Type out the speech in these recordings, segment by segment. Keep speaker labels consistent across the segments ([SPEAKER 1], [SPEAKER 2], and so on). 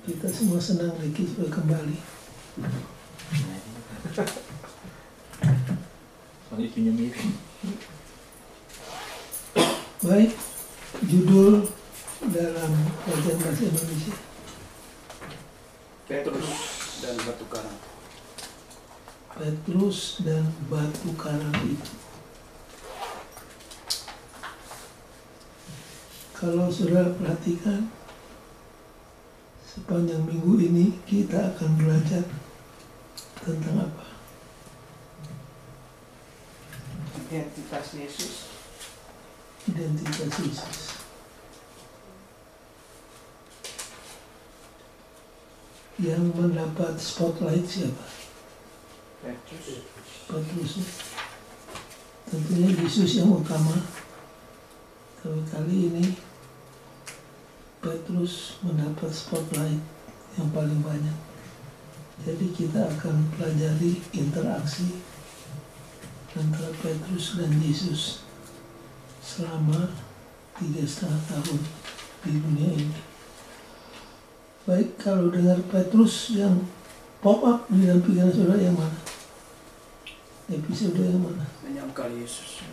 [SPEAKER 1] Kita semua senang Ricky sudah kembali. Baik, judul dalam pelajaran bahasa Indonesia.
[SPEAKER 2] Petrus dan batu karang.
[SPEAKER 1] Petrus dan batu karang itu. Kalau saudara perhatikan, sepanjang minggu ini kita akan belajar tentang apa?
[SPEAKER 2] Identitas Yesus.
[SPEAKER 1] Identitas Yesus. Yang mendapat spotlight siapa?
[SPEAKER 2] Petrus.
[SPEAKER 1] Petrus. Tentunya Yesus yang utama. Tapi kali ini Petrus mendapat spotlight yang paling banyak. Jadi kita akan pelajari interaksi antara Petrus dan Yesus selama 3,5 tahun di dunia ini. Baik, kalau dengar Petrus yang pop up di dalam pikiran saudara yang mana? Episode yang mana?
[SPEAKER 2] Menyangkal Yesus.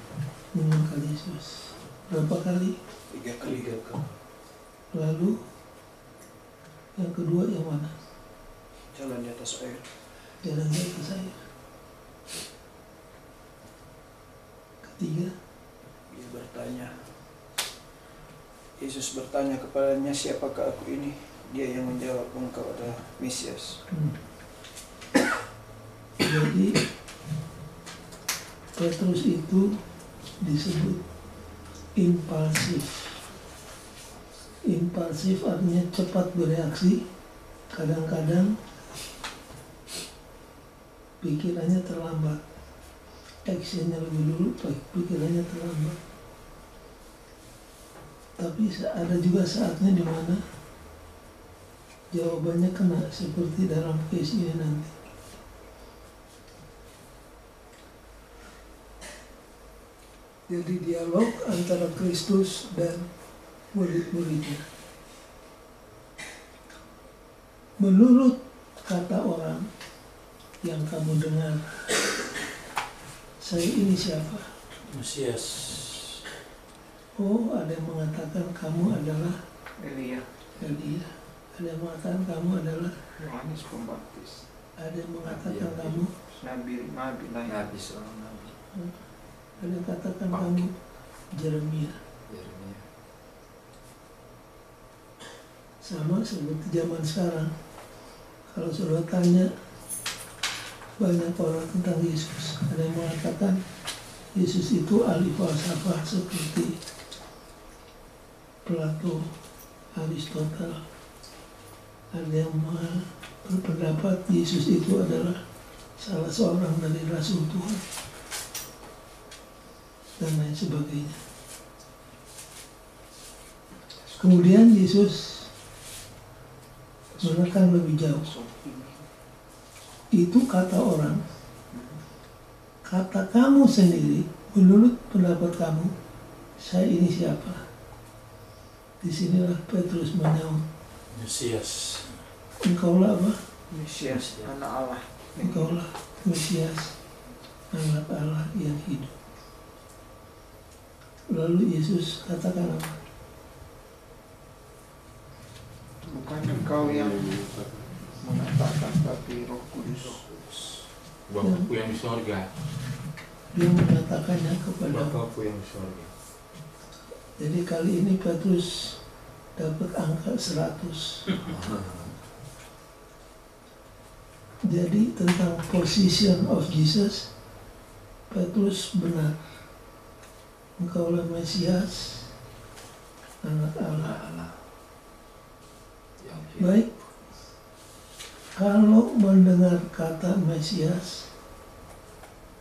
[SPEAKER 1] Menyangkal Yesus. Berapa kali?
[SPEAKER 2] 3 kali.
[SPEAKER 1] Lalu yang kedua yang mana?
[SPEAKER 2] Jalan di atas air.
[SPEAKER 1] Jalan di atas air. Ketiga,
[SPEAKER 2] Dia bertanya. Yesus bertanya kepadanya, siapakah aku ini? Dia yang menjawab, engkau adalah Mesias.
[SPEAKER 1] Jadi Petrus itu disebut impulsif. Impulsif artinya cepat bereaksi. Kadang-kadang pikirannya terlambat. Actionnya lebih dulu, pikirannya terlambat. Tapi ada juga saatnya di mana jawabannya kena, seperti dalam case ini nanti. Jadi dialog antara Kristus dan murid-muridnya. Menurut kata orang yang kamu dengar, saya ini siapa?
[SPEAKER 3] Mesias.
[SPEAKER 1] Oh, ada yang mengatakan kamu adalah
[SPEAKER 2] Elia.
[SPEAKER 1] Elia. Ada yang mengatakan kamu adalah
[SPEAKER 2] Yohanes Pembaptis.
[SPEAKER 1] Ada yang mengatakan kamu
[SPEAKER 2] Nabi lain.
[SPEAKER 3] Nabi seorang nabi.
[SPEAKER 1] Ada yang katakan kamu Jeremia.
[SPEAKER 3] Yeremia.
[SPEAKER 1] Sama seperti zaman sekarang. Kalau saudara tanya banyak orang tentang Yesus, ada yang mengatakan Yesus itu ahli falsafah seperti Plato, Aristoteles. Ada yang berpendapat Yesus itu adalah salah seorang dari Rasul Tuhan dan lain sebagainya. Kemudian Yesus menekan lebih jauh. Itu kata orang. Kata kamu sendiri, menurut pendapat kamu, saya ini siapa? Disinilah Petrus menjawab,
[SPEAKER 3] Mesias.
[SPEAKER 1] engkaulah apa?
[SPEAKER 2] Mesias, anak Allah.
[SPEAKER 1] Engkaulah Mesias, anak Allah yang hidup. Lalu Yesus katakan apa?
[SPEAKER 2] Bukan engkau yang mengatakan, tapi Roh Kudus.
[SPEAKER 3] Bapakku yang di sorga.
[SPEAKER 1] Dia mengatakannya kepada.
[SPEAKER 3] Bapakku yang di sorga.
[SPEAKER 1] Jadi kali ini Petrus dapat angka 100. Jadi tentang position of Jesus, Petrus benar. Engkaulah Mesias, anak Allah. Baik, kalau mendengar kata Mesias,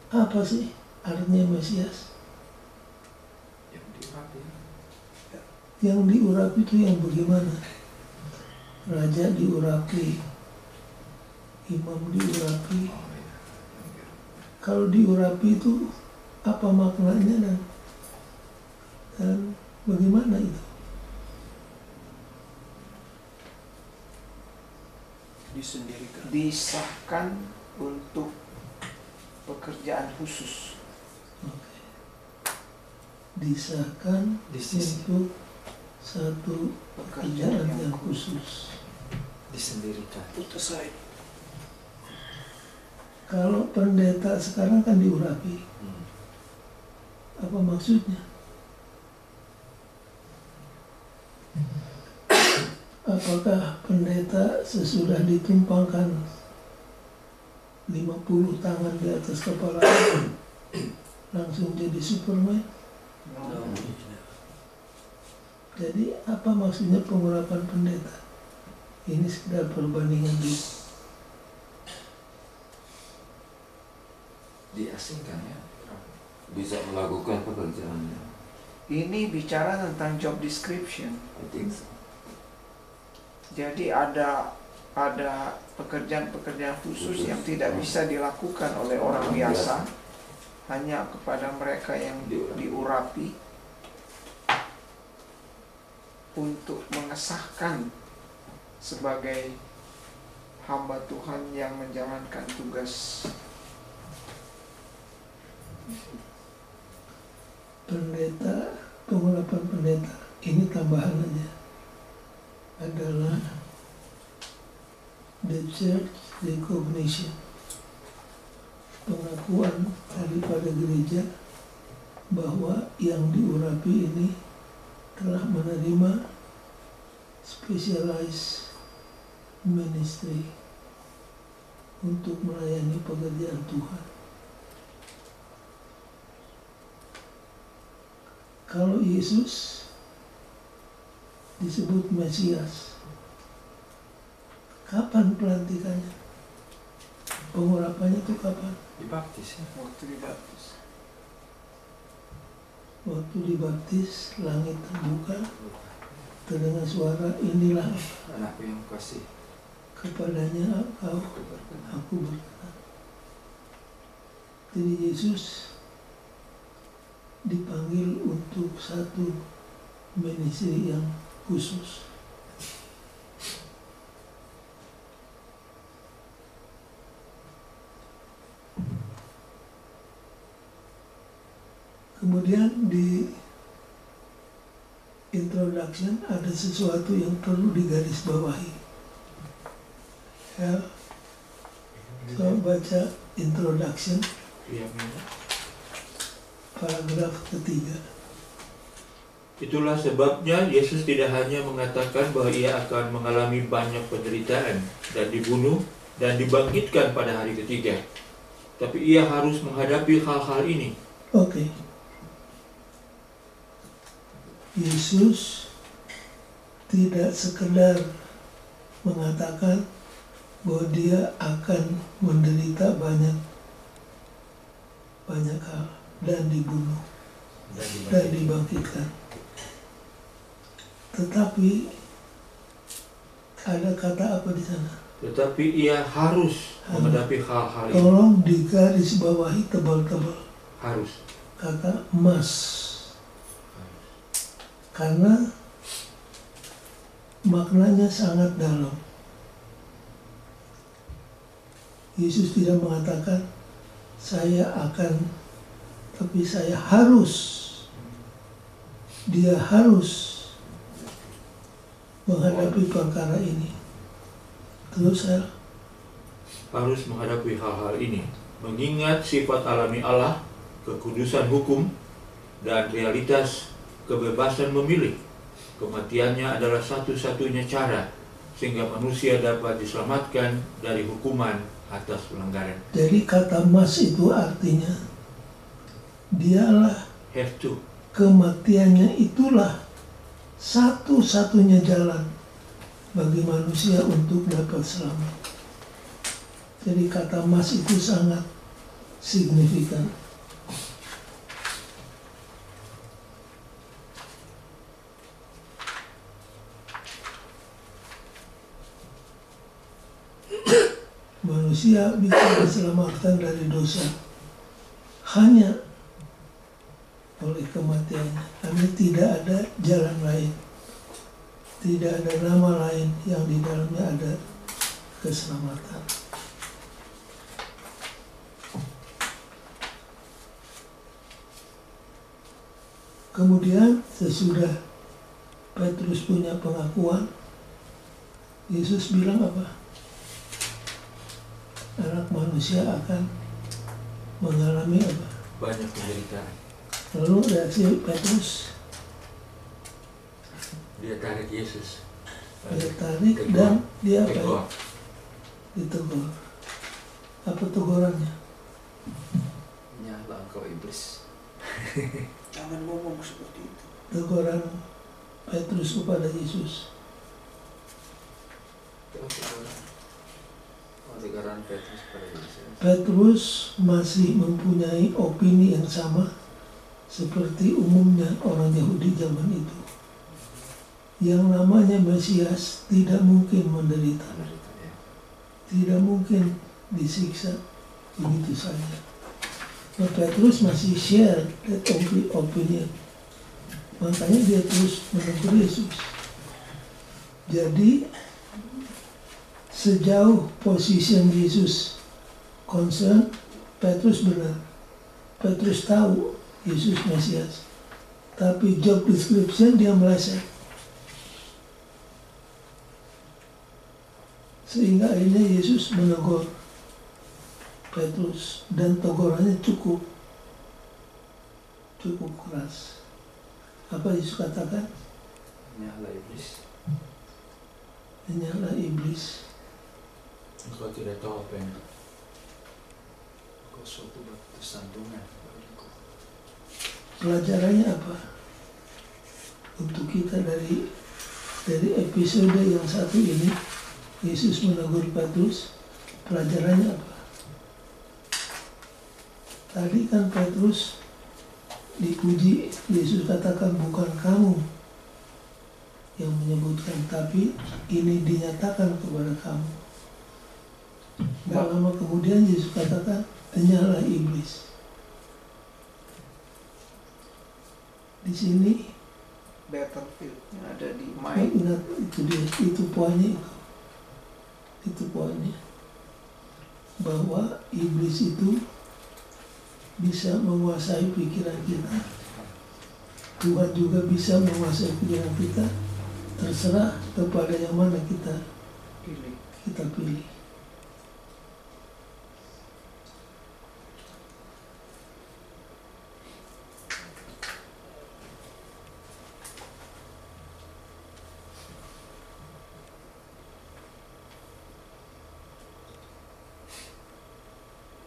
[SPEAKER 1] apa sih artinya Mesias? Yang diurapi itu yang bagaimana? Raja diurapi, imam diurapi. Kalau diurapi itu apa maknanya dan bagaimana itu?
[SPEAKER 2] disendirikan, disahkan untuk pekerjaan khusus.
[SPEAKER 1] Oke. Disahkan untuk satu pekerjaan yang khusus.
[SPEAKER 4] Disendirikan.
[SPEAKER 2] Put aside.
[SPEAKER 1] Kalau pendeta sekarang kan diurapi. Apa maksudnya? Apakah pendeta sesudah ditumpangkan 50 tangan di atas kepala langsung jadi Superman? Jadi apa maksudnya pengurapan pendeta? Ini sekedar perbandingan dulu.
[SPEAKER 4] Diasingkan ya.
[SPEAKER 5] Bisa melakukan pekerjaannya.
[SPEAKER 2] Ini bicara tentang job description.
[SPEAKER 5] I think so.
[SPEAKER 2] Jadi ada pekerjaan-pekerjaan khusus yang tidak bisa dilakukan oleh orang biasa, hanya kepada mereka yang diurapi untuk mengesahkan sebagai hamba Tuhan yang menjalankan tugas.
[SPEAKER 1] Pendeta, pengurapan pendeta ini tambahan aja, adalah the church recognition, pengakuan daripada gereja bahwa yang diurapi ini telah menerima specialized ministry untuk melayani pekerjaan Tuhan. Kalau Yesus disebut Mesias, kapan pelantikannya? Pengurapannya itu kapan?
[SPEAKER 4] Dibaptis ya.
[SPEAKER 2] Waktu dibaptis.
[SPEAKER 1] Waktu dibaptis, langit terbuka, terdengar suara, inilah
[SPEAKER 4] Anakku yang kasih.
[SPEAKER 1] kepadanya
[SPEAKER 4] Aku berkenan.
[SPEAKER 1] aku berkenan. Jadi Yesus dipanggil untuk satu ministry yang khusus. Kemudian di introduction ada sesuatu yang perlu digarisbawahi. Ya, saya baca introduction
[SPEAKER 3] Iya,
[SPEAKER 1] paragraf ketiga.
[SPEAKER 3] itulah sebabnya Yesus tidak hanya mengatakan bahwa ia akan mengalami banyak penderitaan dan dibunuh dan dibangkitkan pada hari ketiga. Tapi ia harus menghadapi hal-hal ini.
[SPEAKER 1] Oke. Yesus tidak sekedar mengatakan bahwa dia akan menderita banyak hal dan dibunuh dan dibangkitkan. Tetapi ada kata apa di sana?
[SPEAKER 3] Tetapi ia harus menghadapi hal-hal ini.
[SPEAKER 1] Tolong digarisbawahi tebal-tebal.
[SPEAKER 3] Harus.
[SPEAKER 1] Kata must. Karena maknanya sangat dalam. Yesus tidak mengatakan saya akan, tapi saya harus. Dia harus menghadapi perkara ini. Terus saya
[SPEAKER 3] Harus menghadapi hal-hal ini. Mengingat sifat alami Allah, kekudusan hukum, dan realitas kebebasan memilih. Kematiannya adalah satu-satunya cara sehingga manusia dapat diselamatkan dari hukuman atas pelanggaran.
[SPEAKER 1] jadi kata mas itu artinya dialah,
[SPEAKER 3] Have to.
[SPEAKER 1] kematiannya itulah satu-satunya jalan bagi manusia untuk dapat selamat. Jadi kata mas itu sangat signifikan. Manusia bisa diselamatkan dari dosa hanya oleh kematiannya. Karena tidak ada jalan lain, tidak ada nama lain yang di dalamnya ada keselamatan. Kemudian sesudah Petrus punya pengakuan, Yesus bilang apa? Anak manusia akan mengalami apa?
[SPEAKER 3] Banyak penderitaan.
[SPEAKER 1] Lalu reaksi Petrus,
[SPEAKER 3] Dia tarik Yesus.
[SPEAKER 1] dia tarik dan dia apa?
[SPEAKER 3] Tegur.
[SPEAKER 1] Ditegur. Apa tegurannya?
[SPEAKER 4] Nyala engkau iblis.
[SPEAKER 2] Jangan ngomong seperti itu.
[SPEAKER 1] Teguran Petrus kepada Yesus.
[SPEAKER 4] Teguran Petrus pada Yesus.
[SPEAKER 1] Petrus masih mempunyai opini yang sama seperti umumnya orang Yahudi zaman itu. Yang namanya Mesias tidak mungkin menderita, tidak mungkin disiksa begitu saja. Nah, Petrus masih share that opinion. Makanya dia terus menegur Yesus. Jadi sejauh posisi Yesus concern, Petrus benar. Petrus tahu Yesus Mesias. Tapi job description dia meleset. Sehingga akhirnya Yesus menegur Petrus dan tegurannya cukup keras. Apa Yesus katakan?
[SPEAKER 4] Nyala iblis.
[SPEAKER 1] Hanyalah iblis.
[SPEAKER 3] Engkau tidak tahu apa yang
[SPEAKER 4] Kau suatu batu sandungan bagiku.
[SPEAKER 1] Pelajarannya apa? Untuk kita dari episode yang satu ini, Yesus menegur Petrus, pelajarannya apa? Tadi kan Petrus dipuji, Yesus katakan bukan kamu yang menyebutkan, tapi ini dinyatakan kepada kamu. Gak lama kemudian Yesus katakan, hanyalah iblis. Di sini,
[SPEAKER 2] Battlefield-nya ada di
[SPEAKER 1] saya
[SPEAKER 2] mind.
[SPEAKER 1] ingat itu dia, itu poinnya itu. Itu poinnya. Bahwa iblis itu bisa menguasai pikiran kita. Tuhan juga bisa menguasai pikiran kita. Terserah kepada yang mana kita pilih.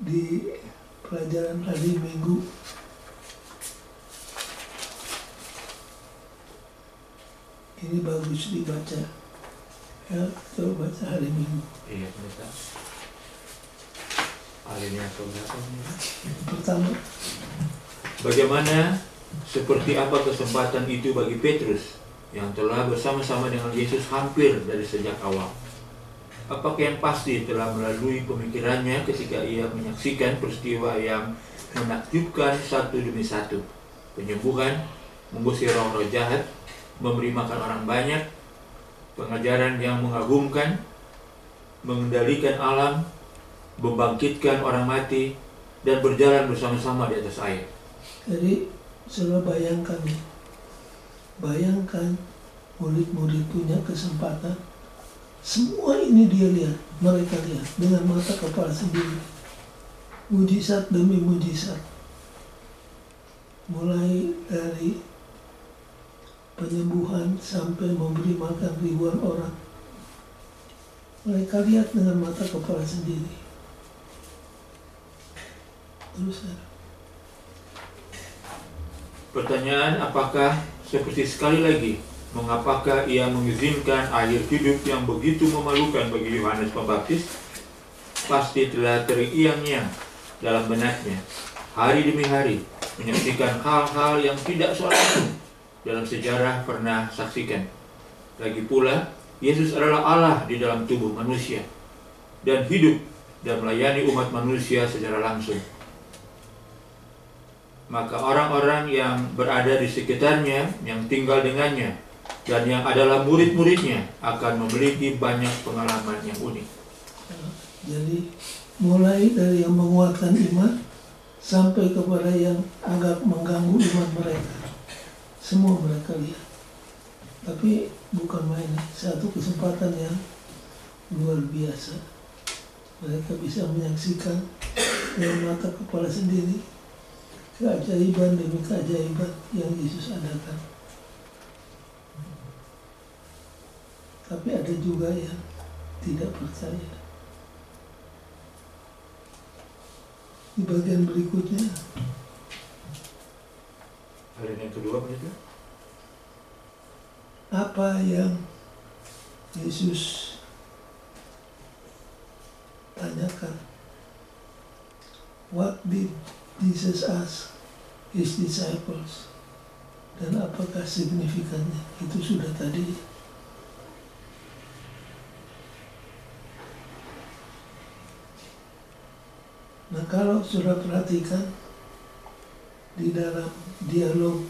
[SPEAKER 1] Di pelajaran hari Minggu ini bagus dibaca ya, coba baca hari Minggu.
[SPEAKER 3] Iya, pendeta. Alinea keberapa ini?
[SPEAKER 1] Pertama,
[SPEAKER 3] Bagaimana, seperti apa kesempatan itu bagi Petrus yang telah bersama-sama dengan Yesus hampir dari sejak awal? Apakah yang pasti telah melalui pemikirannya ketika ia menyaksikan peristiwa yang menakjubkan satu demi satu? Penyembuhan, mengusir roh-roh jahat, memberi makan orang banyak, pengajaran yang mengagumkan, mengendalikan alam, membangkitkan orang mati, dan berjalan bersama-sama di atas air.
[SPEAKER 1] jadi coba bayangkan ya, bayangkan murid-murid punya kesempatan. Semua ini dia lihat, mereka lihat dengan mata kepala sendiri. Mujizat demi mujizat. Mulai dari penyembuhan sampai memberi makan ribuan orang. Mereka lihat dengan mata kepala sendiri. Terus
[SPEAKER 3] Pertanyaan, apakah seperti sekali lagi, mengapakah ia mengizinkan air hidup yang begitu memalukan bagi Yohanes Pembaptis? Pasti telah terngiang-ngiang dalam benaknya hari demi hari, menyaksikan hal-hal yang tidak seorang pun dalam sejarah pernah saksikan. Lagi pula, Yesus adalah Allah di dalam tubuh manusia dan hidup dan melayani umat manusia secara langsung. Maka orang-orang yang berada di sekitarnya, yang tinggal dengannya, dan yang adalah murid-muridnya akan memiliki banyak pengalaman yang unik.
[SPEAKER 1] Jadi mulai dari yang menguatkan iman sampai kepada yang agak mengganggu iman mereka. Semua mereka lihat. Tapi bukan main, satu kesempatan yang luar biasa. Mereka bisa menyaksikan dengan mata kepala sendiri keajaiban demi keajaiban yang Yesus adakan. Tapi ada juga yang tidak percaya. Di bagian berikutnya,
[SPEAKER 3] Hal yang kedua begitu.
[SPEAKER 1] apa yang Yesus tanyakan? What did Jesus ask his disciples? Dan apakah signifikannya? Itu sudah tadi. Nah, kalau sudah perhatikan di dalam dialog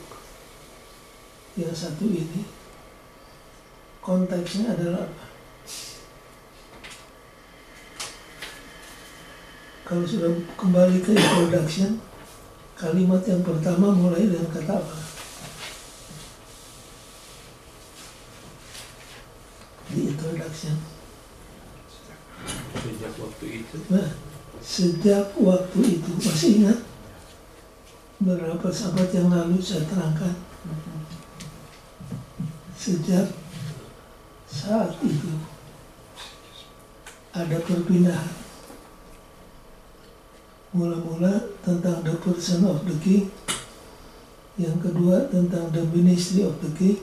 [SPEAKER 1] yang satu ini, konteksnya adalah apa? Kalau sudah kembali ke introduction, kalimat yang pertama mulai dengan kata apa? Di introduction.
[SPEAKER 3] Sejak waktu itu.
[SPEAKER 1] Nah, sejak waktu itu, masih ingat beberapa sahabat yang lalu saya terangkan, sejak saat itu ada perpindahan. Mula-mula tentang the person of the king, yang kedua tentang the ministry of the king,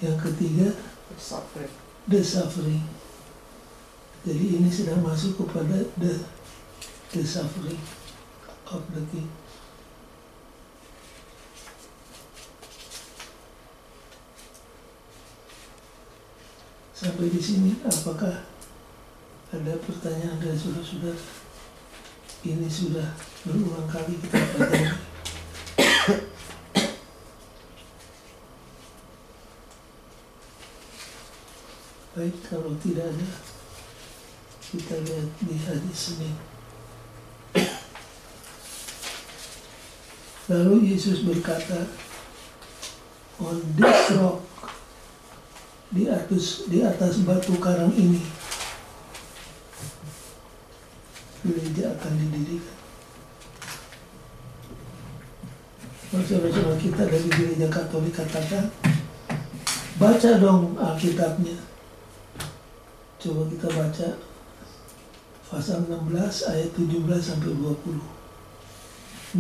[SPEAKER 1] yang ketiga the suffering. Jadi ini sedang masuk kepada the suffering of the king. Sampai di sini, apakah ada pertanyaan dari saudara-saudara? Ini sudah berulang kali kita pelajari. Baik, kalau tidak ada, kita lihat di hadis Senin. Lalu Yesus berkata, on this rock, di atas batu karang ini, gereja akan didirikan. Saudara-saudara kita dari gereja Katolik katakan, baca dong Alkitabnya. Coba kita baca pasal 16 ayat 17 sampai 20.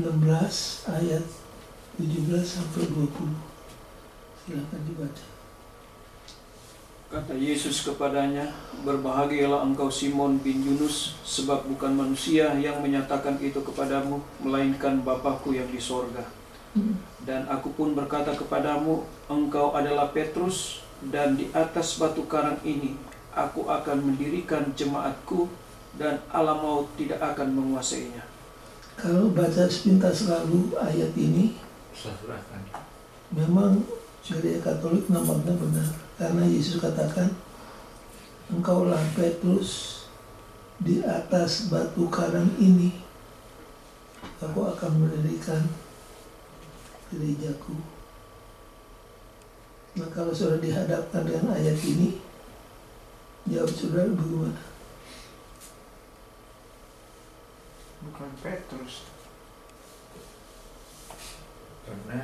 [SPEAKER 1] 16 ayat 17 sampai 20. Silakan dibaca.
[SPEAKER 6] Kata Yesus kepadanya, berbahagialah engkau Simon bin Yunus, sebab bukan manusia yang menyatakan itu kepadamu, melainkan Bapa-Ku yang di sorga. Dan aku pun berkata kepadamu, engkau adalah Petrus, dan di atas batu karang ini, aku akan mendirikan jemaatku, dan alam maut tidak akan menguasainya.
[SPEAKER 1] Kalau baca sepintas lalu ayat ini, memang gereja Katolik nampaknya benar. Karena Yesus katakan, engkaulah Petrus, di atas batu karang ini aku akan mendirikan gerejaku. Nah, kalau sudah dihadapkan dengan ayat ini, jawab saudara bagaimana?
[SPEAKER 2] Bukan Petrus.
[SPEAKER 3] Karena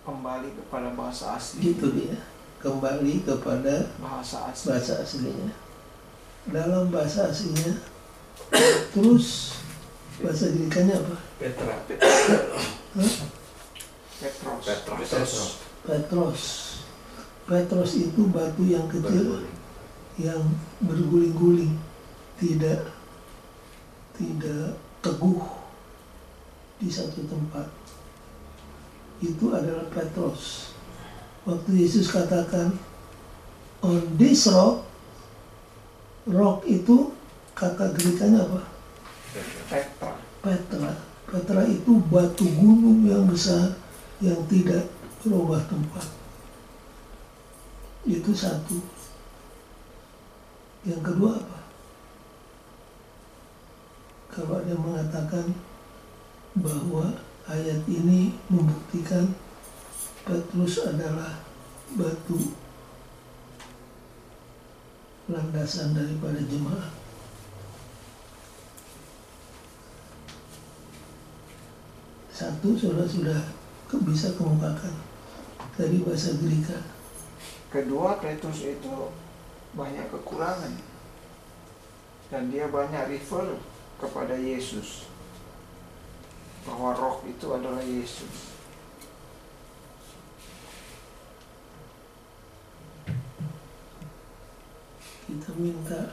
[SPEAKER 2] Kembali kepada bahasa asli.
[SPEAKER 1] Itu dia, kembali kepada
[SPEAKER 2] Bahasa asli.
[SPEAKER 1] bahasa aslinya. Dalam bahasa aslinya, terus bahasa Grekanya apa?
[SPEAKER 3] Petra.
[SPEAKER 1] Hah? Petros. Petros itu batu yang kecil yang berguling-guling, tidak teguh di satu tempat. Itu adalah Petros. Waktu Yesus katakan on this rock, rock itu kata Grekanya apa? Petra. Petra itu batu gunung yang besar yang tidak berubah tempat. Itu satu. Yang kedua apa? kalau ada yang mengatakan bahwa ayat ini membuktikan Petrus adalah batu landasan daripada jemaat. Satu saudara sudah bisa kemukakan dari bahasa Greka.
[SPEAKER 2] Kedua, Petrus itu banyak kekurangan dan dia banyak refer kepada Yesus, bahwa roh itu adalah Yesus.
[SPEAKER 1] Kita minta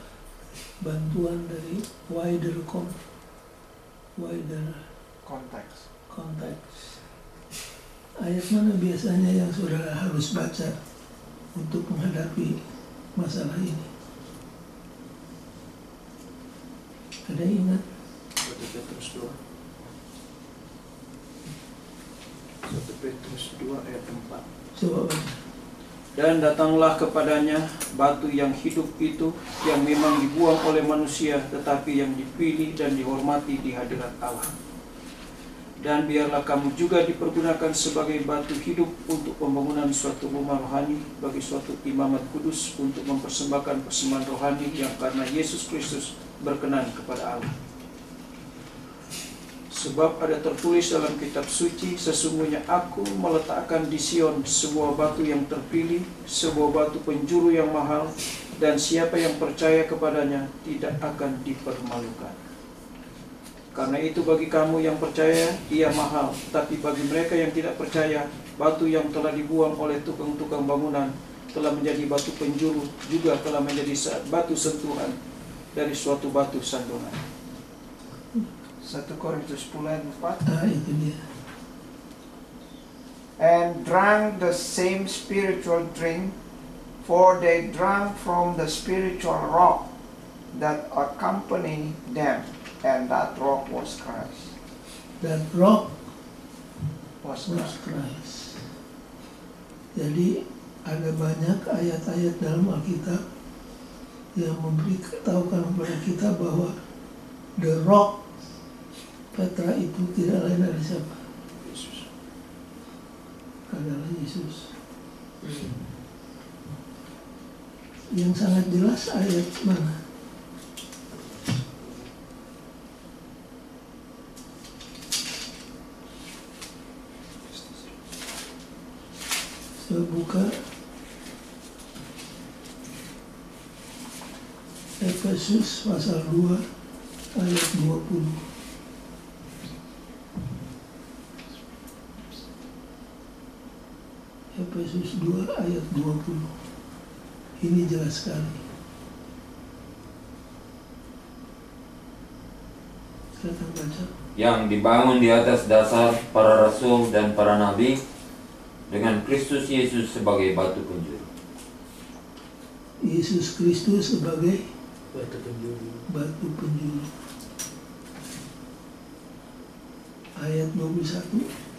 [SPEAKER 1] bantuan dari wider konteks. Ayat mana biasanya yang saudara harus baca untuk menghadapi masalah ini? Ada yang ingat?
[SPEAKER 6] 1 Petrus 2. 1 Petrus 2 ayat 4.
[SPEAKER 1] Coba baca.
[SPEAKER 6] Dan datanglah kepadanya batu yang hidup itu, yang memang dibuang oleh manusia, tetapi yang dipilih dan dihormati di hadirat Allah. Dan biarlah kamu juga dipergunakan sebagai batu hidup untuk pembangunan suatu rumah rohani, bagi suatu imamat kudus, untuk mempersembahkan persembahan rohani yang karena Yesus Kristus berkenan kepada Allah. Sebab ada tertulis dalam kitab suci, sesungguhnya aku meletakkan di Sion sebuah batu yang terpilih, sebuah batu penjuru yang mahal, dan siapa yang percaya kepadanya tidak akan dipermalukan. Karena itu bagi kamu yang percaya, ia mahal, tapi bagi mereka yang tidak percaya, batu yang telah dibuang oleh tukang-tukang bangunan telah menjadi batu penjuru, juga telah menjadi batu sentuhan dari suatu batu sandungan.
[SPEAKER 2] 1 Korintus 10 ayat 4.
[SPEAKER 1] Itu dia.
[SPEAKER 2] And drank the same spiritual drink, for they drank from the spiritual rock that accompanied them, and that rock was Christ.
[SPEAKER 1] That rock
[SPEAKER 2] Was
[SPEAKER 1] was
[SPEAKER 2] Christ.
[SPEAKER 1] Christ. Jadi ada banyak ayat-ayat dalam Alkitab yang memberitahukan kepada kita bahwa the rock Petra itu tidak lain dari siapa?
[SPEAKER 6] Yesus.
[SPEAKER 1] Adalah Yesus. Yang sangat jelas ayat mana? Saya buka Efesus pasal 2 ayat 20. Efesus 2 ayat 20. Ini jelas sekali. Silakan baca.
[SPEAKER 5] Yang dibangun di atas dasar para rasul dan para nabi, dengan Kristus Yesus sebagai batu penjuru.
[SPEAKER 1] Yesus Kristus sebagai
[SPEAKER 3] Batu penjuru.
[SPEAKER 1] batu penjuru. Ayat 21.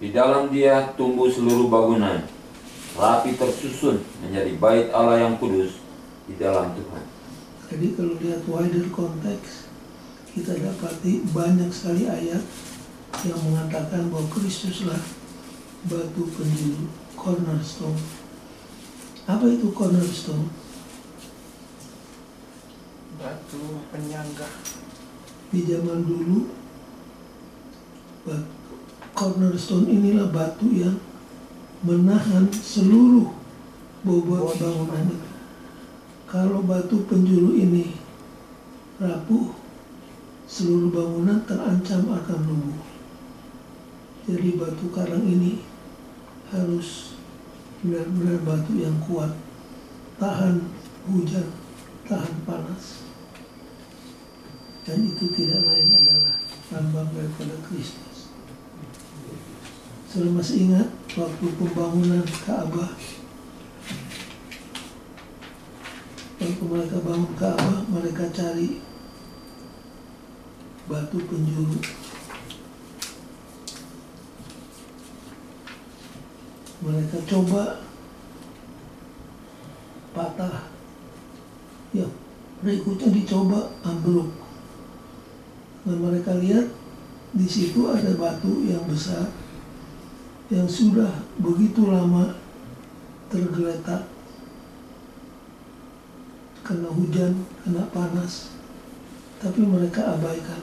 [SPEAKER 5] Di dalam dia tumbuh seluruh bangunan, rapi tersusun menjadi bait Allah yang kudus di dalam Tuhan.
[SPEAKER 1] Jadi kalau lihat wider konteks, kita dapati banyak sekali ayat yang mengatakan bahwa Kristuslah batu penjuru, cornerstone. Apa itu cornerstone?
[SPEAKER 2] Batu penyangga.
[SPEAKER 1] Di zaman dulu, cornerstone inilah batu yang menahan seluruh bobot bangunan itu. Kalau batu penjuru ini rapuh, seluruh bangunan terancam akan lumpuh. Jadi batu karang ini harus benar-benar batu yang kuat, tahan hujan, tahan panas. Dan itu tidak lain adalah lambang daripada Kristus. Saya masih ingat waktu pembangunan Ka'bah. Waktu mereka bangun Ka'bah, mereka cari batu penjuru. Mereka coba patah. Ya, berikutnya dicoba ambruk. Nah, mereka lihat di situ ada batu yang besar yang sudah begitu lama tergeletak kena hujan, kena panas, tapi mereka abaikan.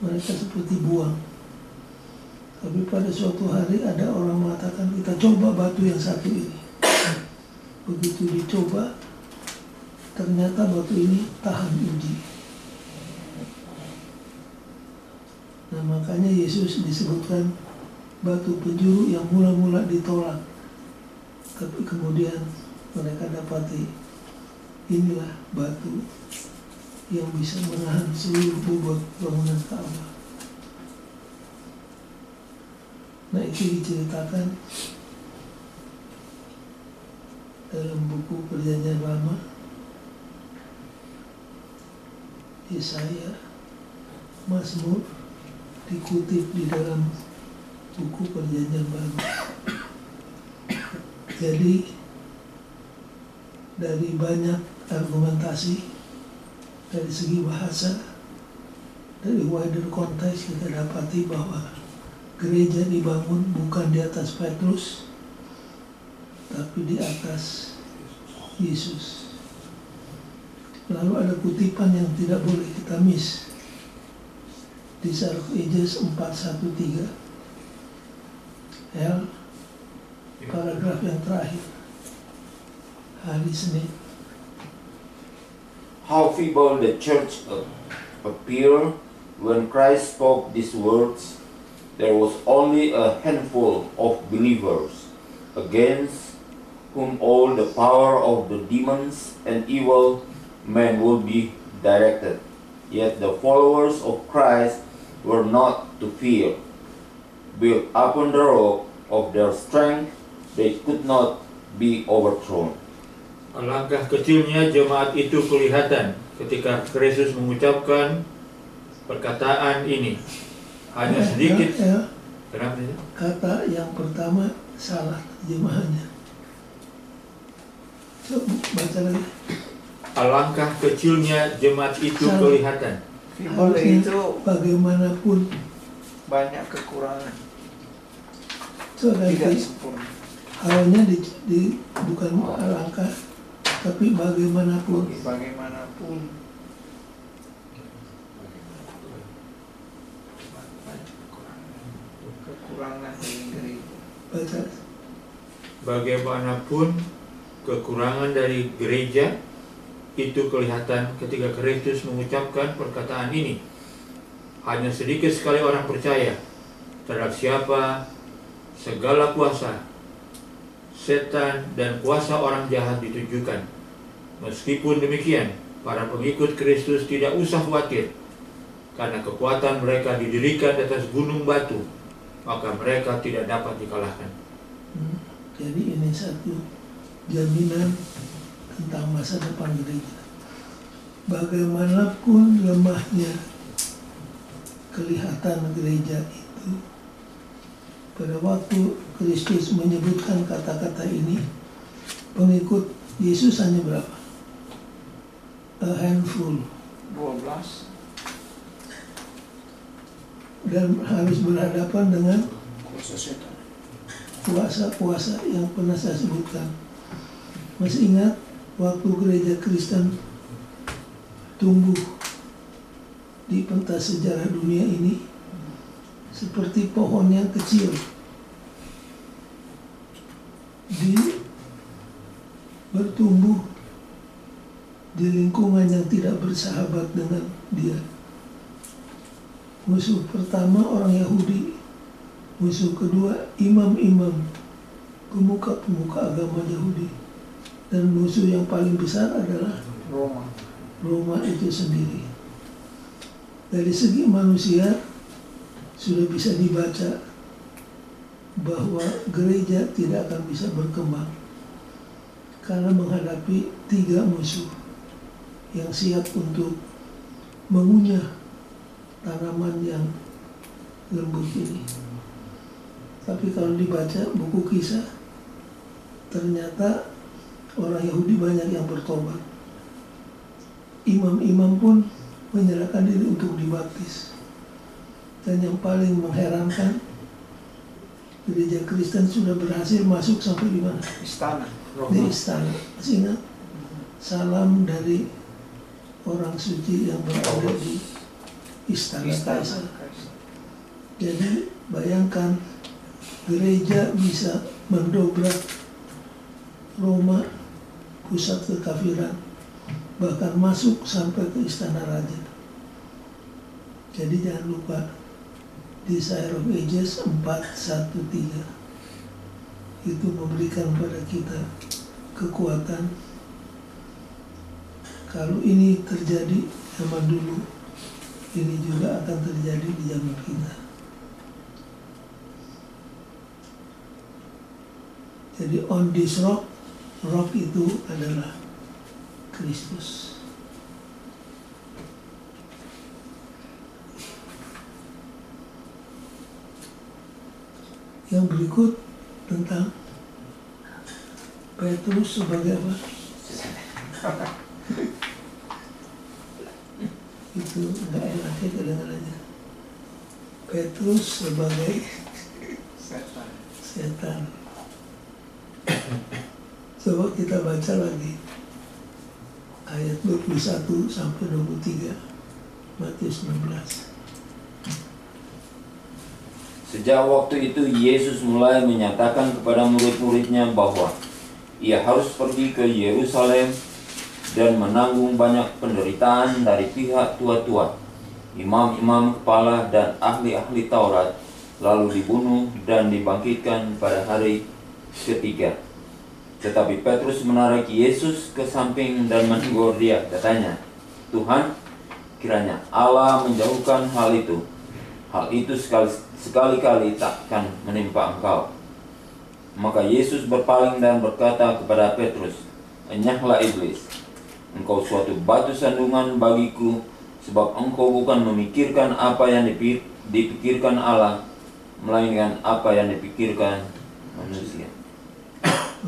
[SPEAKER 1] Mereka seperti buang. Tapi pada suatu hari ada orang mengatakan, kita coba batu yang satu ini. Begitu dicoba, ternyata batu ini tahan uji. Nah, makanya Yesus disebutkan batu penjuru yang mula-mula ditolak, tapi kemudian mereka dapati inilah batu yang bisa menahan seluruh bobot bangunan Ka'bah. Nah, itu diceritakan dalam buku Perjanjian Lama, Yesaya, Mazmur, dikutip di dalam buku Perjanjian Baru. Jadi dari banyak argumentasi, dari segi bahasa, dari wider konteks kita dapati bahwa gereja dibangun bukan di atas Petrus, tapi di atas Yesus. Lalu ada kutipan yang tidak boleh kita miss di Sarf Ages 413 L, paragraf yang terakhir, hari Senin.
[SPEAKER 5] How feeble the church appeared when Christ spoke these words. There was only a handful of believers, against whom all the power of the demons and evil men would be directed. Yet the followers of Christ were not to fear. Built upon the rock of their strength, they could not be overthrown.
[SPEAKER 3] Alangkah kecilnya jemaat itu kelihatan ketika Kristus mengucapkan perkataan ini. Hanya sedikit. Kenapa ini?
[SPEAKER 1] Kata yang pertama salah terjemahannya. Coba baca lagi.
[SPEAKER 3] Alangkah kecilnya jemaat itu
[SPEAKER 1] Salah.
[SPEAKER 3] kelihatan.
[SPEAKER 2] Feeble
[SPEAKER 1] Harusnya
[SPEAKER 2] itu
[SPEAKER 1] bagaimanapun
[SPEAKER 2] banyak kekurangan,
[SPEAKER 1] coba
[SPEAKER 2] tidak
[SPEAKER 1] ganti.
[SPEAKER 2] sempurna.
[SPEAKER 1] Awalnya di bukan alangkah, tapi bagaimanapun.
[SPEAKER 2] Bagaimanapun kekurangan dari gereja.
[SPEAKER 1] Baca.
[SPEAKER 3] Bagaimanapun kekurangan dari gereja itu kelihatan ketika Kristus mengucapkan perkataan ini. Hanya sedikit sekali orang percaya terhadap siapa segala kuasa setan dan kuasa orang jahat ditujukan. Meskipun demikian, para pengikut Kristus tidak usah khawatir, karena kekuatan mereka didirikan di atas gunung batu, maka mereka tidak dapat dikalahkan.
[SPEAKER 1] Jadi ini satu jaminan tentang masa depan gereja. Bagaimanapun lemahnya kelihatan gereja itu, pada waktu Kristus menyebutkan kata-kata ini, pengikut Yesus hanya berapa? A handful.
[SPEAKER 2] 12.
[SPEAKER 1] Dan harus berhadapan dengan
[SPEAKER 6] Kuasa setan.
[SPEAKER 1] puasa-puasa yang pernah saya sebutkan. Masih ingat waktu gereja Kristen tumbuh di pentas sejarah dunia ini seperti pohon yang kecil bertumbuh di lingkungan yang tidak bersahabat dengan dia. Musuh pertama orang Yahudi, musuh kedua imam-imam, pemuka-pemuka agama Yahudi, dan musuh yang paling besar adalah Roma itu sendiri. Dari segi manusia sudah bisa dibaca bahwa gereja tidak akan bisa berkembang karena menghadapi 3 musuh yang siap untuk mengunyah tanaman yang lembut ini. Tapi kalau dibaca buku kisah, ternyata orang Yahudi banyak yang bertobat. Imam-imam pun menyerahkan diri untuk dibaptis. Dan yang paling mengherankan, gereja Kristen sudah berhasil masuk sampai di mana?
[SPEAKER 2] Istana.
[SPEAKER 1] Di istana. Masih ingat? Salam dari orang suci yang berada di istana Kaisar. Jadi bayangkan gereja bisa mendobrak Roma, pusat kekafiran, bahkan masuk sampai ke istana raja. Jadi jangan lupa Desire of Ages 4:1-3 itu memberikan pada kita kekuatan. Kalau ini terjadi zaman dulu, ini juga akan terjadi di zaman kita. Jadi on this rock, rock itu adalah Kristus. Yang berikut tentang Petrus sebagai apa? Itu nggak enak ya kedengarannya. Petrus sebagai setan. Coba kita baca lagi ayat 21 sampai 23 Matius 16.
[SPEAKER 5] Sejak waktu itu Yesus mulai menyatakan kepada murid-muridnya bahwa ia harus pergi ke Yerusalem dan menanggung banyak penderitaan dari pihak tua-tua, imam-imam kepala dan ahli-ahli Taurat, lalu dibunuh dan dibangkitkan pada hari ketiga. Tetapi Petrus menarik Yesus ke samping dan menegur dia, katanya, "Tuhan, kiranya Allah menjauhkan hal itu. Hal itu sekali-kali takkan menimpa engkau." Maka Yesus berpaling dan berkata kepada Petrus, "Enyahlah iblis, engkau suatu batu sandungan bagiku, sebab engkau bukan memikirkan apa yang dipikirkan Allah, melainkan apa yang dipikirkan manusia."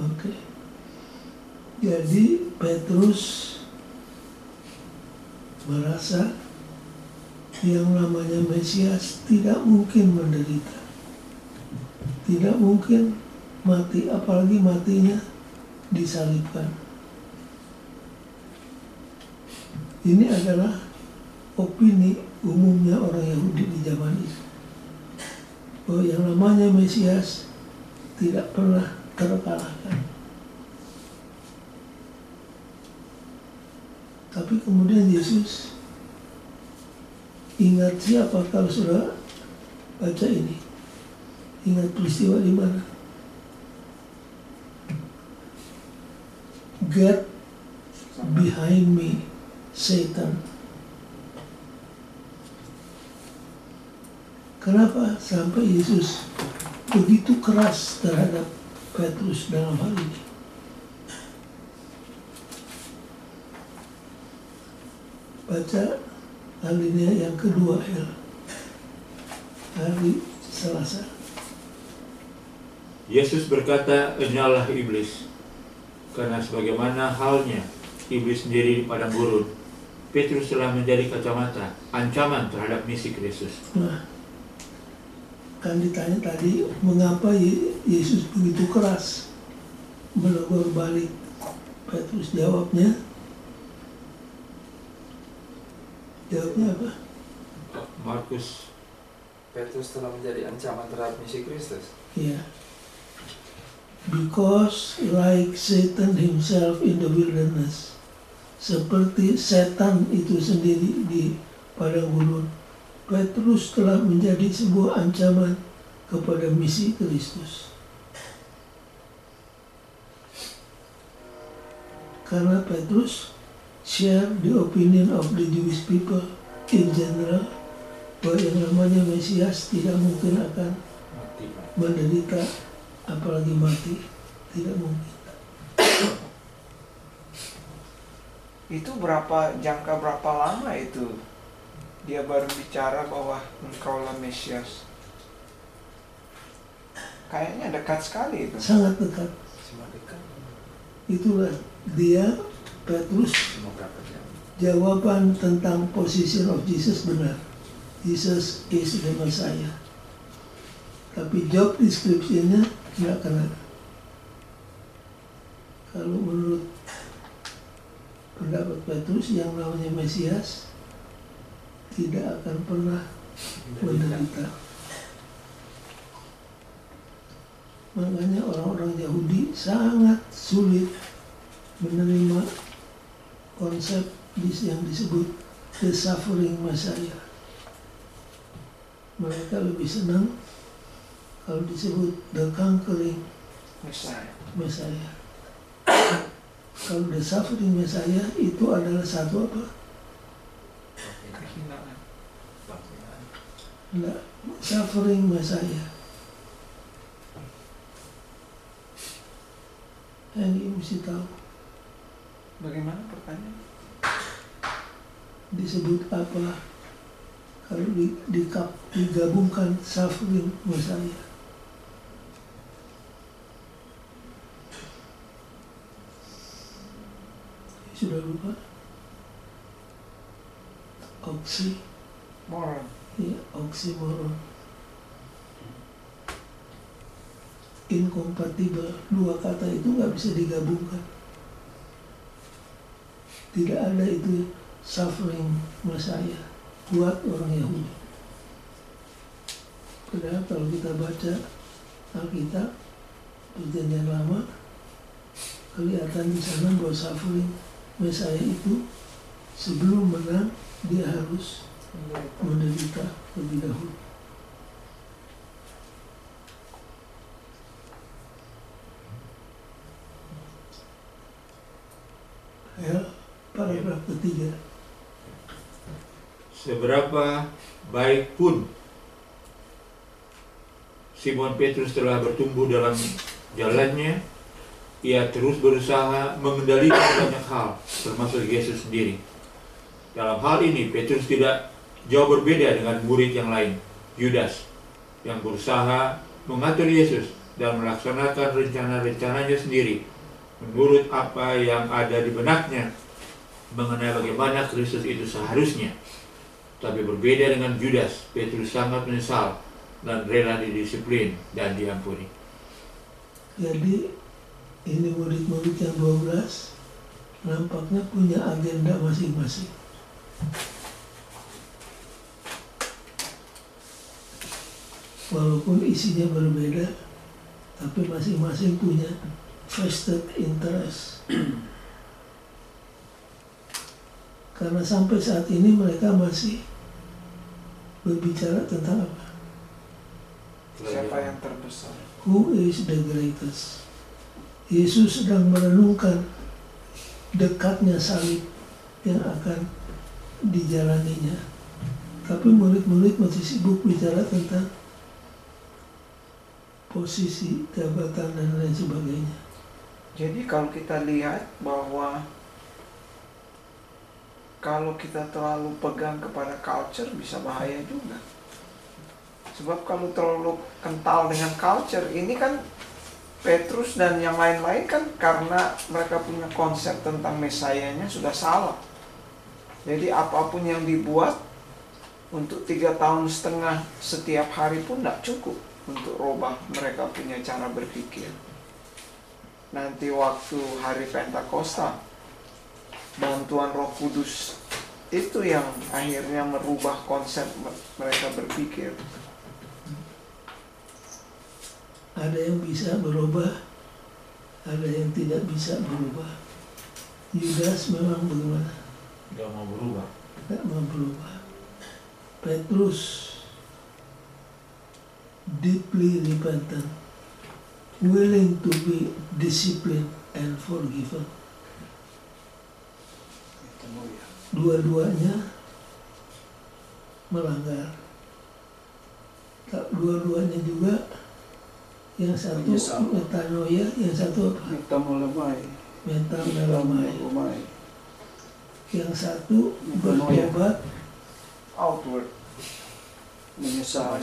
[SPEAKER 1] Oke. Jadi Petrus merasa yang namanya Mesias tidak mungkin menderita, tidak mungkin mati, apalagi matinya disalibkan. Ini adalah opini umumnya orang Yahudi di zaman itu, bahwa yang namanya Mesias tidak pernah terkalahkan. Tapi kemudian Yesus ingat siapa, kalau sudah baca ini, ingat peristiwa di mana? Get behind me, Satan. Kenapa sampai Yesus begitu keras terhadap Petrus dalam hal ini? Baca alinea yang kedua, hari Selasa.
[SPEAKER 3] Yesus berkata, "Enyahlah iblis." Karena sebagaimana halnya iblis sendiri di padang gurun, Petrus telah menjadi kacamata, ancaman terhadap misi Kristus.
[SPEAKER 1] Nah, kan ditanya tadi, mengapa Yesus begitu keras menegur balik Petrus? Jawabnya apa?
[SPEAKER 3] Markus.
[SPEAKER 4] Petrus telah menjadi ancaman terhadap misi Kristus.
[SPEAKER 1] Iya. Because like Satan himself in the wilderness, seperti setan itu sendiri di padang gurun, Petrus telah menjadi sebuah ancaman kepada misi Kristus. Karena Petrus share the opinion of the Jewish people in general, bahwa yang namanya Mesias tidak mungkin akan menderita, apalagi mati, tidak mungkin.
[SPEAKER 2] Itu jangka berapa lama itu dia baru bicara bahwa engkaulah Mesias? Kayaknya dekat sekali itu.
[SPEAKER 1] Sangat dekat.
[SPEAKER 4] Cuma dekat.
[SPEAKER 1] Itulah dia, Petrus,
[SPEAKER 4] Cuma berapa jam?
[SPEAKER 1] jawaban tentang position of Jesus benar. Jesus is the Messiah. Tapi job description-nya nggak kena. Kalau menurut pendapat Petrus, yang namanya Mesias tidak akan pernah menderita. Makanya orang-orang Yahudi sangat sulit menerima konsep yang disebut the suffering Messiah. Mereka lebih senang kalau disebut the conquering Messiah. Kalau the suffering Messiah itu adalah satu apa? Enggak, suffering Messiah. Ini mesti tahu.
[SPEAKER 2] Bagaimana pertanyaan?
[SPEAKER 1] Disebut apa kalau digabungkan suffering Messiah? Sudah lupa?
[SPEAKER 2] Moron.
[SPEAKER 1] Ya, oksimoron. Inkompatibel. Dua kata itu nggak bisa digabungkan. Tidak ada itu suffering Messiah buat orang Yahudi. Padahal kalau kita baca Alkitab Perjanjian Lama, kelihatan di sana bahwa suffering Messiah itu sebelum menang dia harus menderita lebih dahulu. Ya, paragraf ketiga.
[SPEAKER 3] Seberapa baik pun Simon Petrus telah bertumbuh dalam jalannya, ia terus berusaha mengendalikan banyak hal, termasuk Yesus sendiri. Dalam hal ini, Petrus tidak jauh berbeda dengan murid yang lain, Yudas, yang berusaha mengatur Yesus dan melaksanakan rencana-rencananya sendiri, menurut apa yang ada di benaknya mengenai bagaimana Kristus itu seharusnya. Tapi berbeda dengan Yudas, Petrus sangat menyesal dan rela didisiplin dan diampuni.
[SPEAKER 1] Jadi ini murid-murid yang 12 nampaknya punya agenda masing-masing. Walaupun isinya berbeda, tapi masing-masing punya vested interest. Karena sampai saat ini mereka masih berbicara tentang apa?
[SPEAKER 2] Siapa yang terbesar?
[SPEAKER 1] Who is the greatest? Yesus sedang merenungkan dekatnya salib yang akan dijalaninya. Tapi murid-murid masih sibuk bicara tentang posisi, jabatan, dan lain sebagainya.
[SPEAKER 2] Jadi kalau kita lihat bahwa kalau kita terlalu pegang kepada culture bisa bahaya juga. Sebab kalau terlalu kental dengan culture, ini kan Petrus dan yang lain-lain kan karena mereka punya konsep tentang Mesayanya sudah salah. Jadi apapun yang dibuat untuk 3,5 tahun setiap hari pun tidak cukup untuk robah mereka punya cara berpikir. Nanti waktu hari Pentakosta, bantuan Roh Kudus itu yang akhirnya merubah konsep mereka berpikir.
[SPEAKER 1] Ada yang bisa berubah, ada yang tidak bisa berubah. Yudas memang bagaimana?
[SPEAKER 3] Tidak mau berubah.
[SPEAKER 1] Tidak mau berubah. Petrus deeply repentant, willing to be disciplined and forgiven. Dua-duanya melanggar. Dua-duanya juga, yang satu metanoia, yang satu apa? Metamelamai. Yang satu bertobat,
[SPEAKER 2] Outward.
[SPEAKER 6] Menyesal.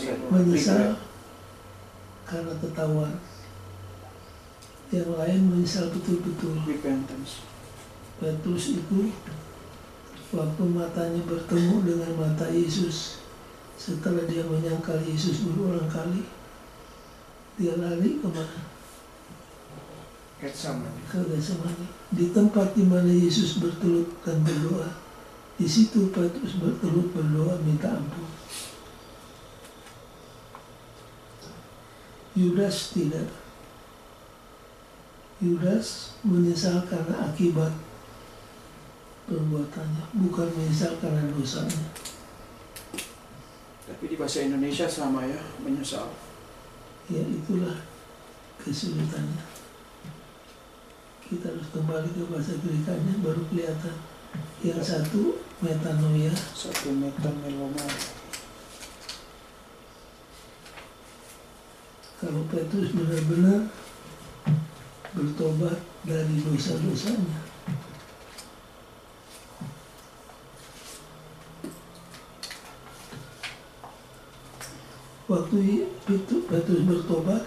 [SPEAKER 1] Karena ketahuan. Yang lain menyesal betul-betul.
[SPEAKER 6] Repentance.
[SPEAKER 1] Petrus itu waktu matanya bertemu dengan mata Yesus, setelah dia menyangkal Yesus berulang kali, dia lari kemana?
[SPEAKER 2] Getsemani.
[SPEAKER 1] Ke Getsemani. Di tempat di mana Yesus bertelut dan berdoa, di situ Petrus bertelut berdoa minta ampun. Yudas tidak. Yudas menyesal karena akibat perbuatannya, bukan menyesal karena dosanya.
[SPEAKER 6] Tapi di bahasa Indonesia sama ya, menyesal.
[SPEAKER 1] Ya itulah kesulitannya. Kita harus kembali ke bahasa Grekanya baru kelihatan. Yang satu metanoia,
[SPEAKER 6] Satu metameloma.
[SPEAKER 1] kalau Petrus benar-benar bertobat dari dosa-dosanya. Waktu Petrus bertobat,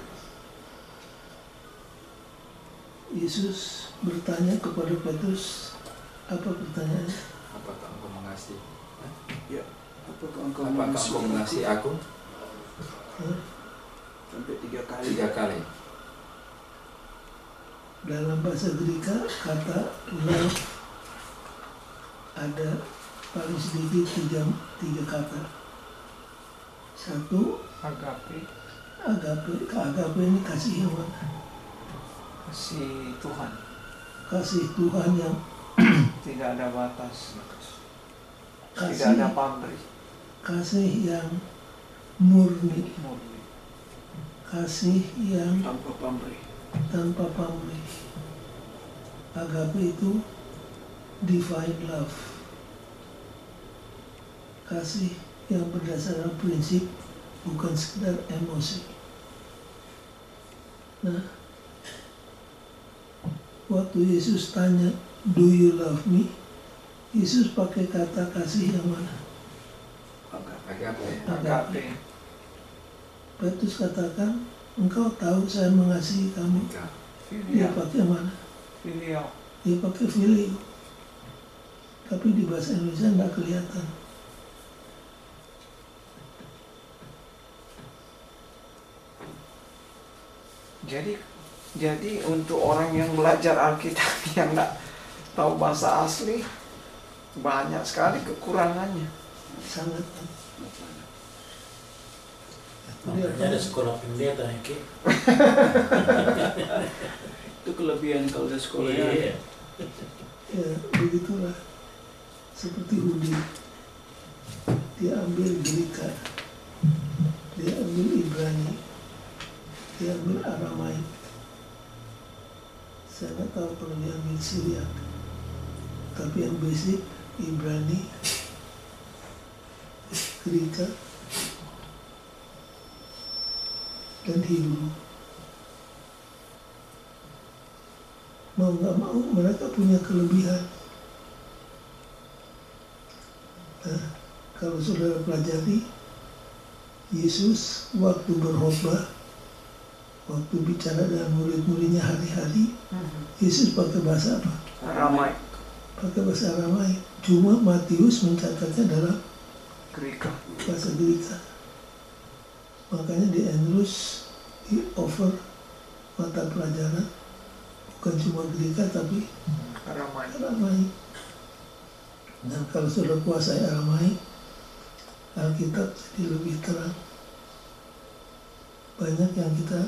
[SPEAKER 1] Yesus bertanya kepada Petrus, apa pertanyaannya?
[SPEAKER 4] Apakah engkau mengasihi?
[SPEAKER 6] Apakah engkau
[SPEAKER 4] Apakah engkau mengasihi aku?
[SPEAKER 1] Hah?
[SPEAKER 6] Sampai 3 kali.
[SPEAKER 4] 3 kali.
[SPEAKER 1] Dalam bahasa Greka kata love ada paling sedikit 3 kata. Satu,
[SPEAKER 2] Agape,
[SPEAKER 1] agape ini kasih yang mana?
[SPEAKER 2] kasih Tuhan,
[SPEAKER 1] Kasih Tuhan yang
[SPEAKER 2] tidak ada batas, tidak
[SPEAKER 1] kasih,
[SPEAKER 2] ada pamrih,
[SPEAKER 1] kasih yang murni,
[SPEAKER 2] murni.
[SPEAKER 1] kasih yang
[SPEAKER 6] Tanpa pamrih.
[SPEAKER 1] tanpa pamrih. Agape itu divine love, kasih yang berdasarkan prinsip, bukan sekedar emosi. Nah, waktu Yesus tanya, do you love me? Yesus pakai kata kasih yang mana?
[SPEAKER 4] Agape.
[SPEAKER 2] Agape,
[SPEAKER 1] Petrus katakan, engkau tahu saya mengasihi kamu. Dia
[SPEAKER 2] filia,
[SPEAKER 1] pakai mana?
[SPEAKER 2] filial.
[SPEAKER 1] Dia pakai filio. Tapi di bahasa Indonesia tidak kelihatan.
[SPEAKER 2] Jadi untuk orang yang belajar Alkitab yang tidak tahu bahasa asli, banyak sekali kekurangannya.
[SPEAKER 1] Sangat.
[SPEAKER 7] Makanya ada sekolah pendeta ya, Ki.
[SPEAKER 6] Itu kelebihan kalau ada sekolah ya.
[SPEAKER 7] Iya.
[SPEAKER 1] Ya, begitulah. Seperti Hudi. Dia ambil Greka. Dia ambil Ibrani. Dia ambil Aramaik. Saya nggak tahu kalau dia ambil Syriak. Tapi yang basic, Ibrani, Greka, dan Hebrew. Mau nggak mau mereka punya kelebihan. Nah, kalau saudara pelajari, Yesus waktu berkhotbah, waktu bicara dengan murid-muridnya hari-hari, Yesus pakai bahasa apa?
[SPEAKER 2] Aramaik,
[SPEAKER 1] Pakai bahasa Aramaik. Cuma Matius mencatatnya dalam
[SPEAKER 2] Greka.
[SPEAKER 1] bahasa Greka. Makanya di Andrews di offer mata pelajaran bukan cuma Greka tapi
[SPEAKER 2] Aramaik.
[SPEAKER 1] Aramaik. Dan kalau sudah kuasai Aramaik, Alkitab jadi lebih terang. Banyak yang kita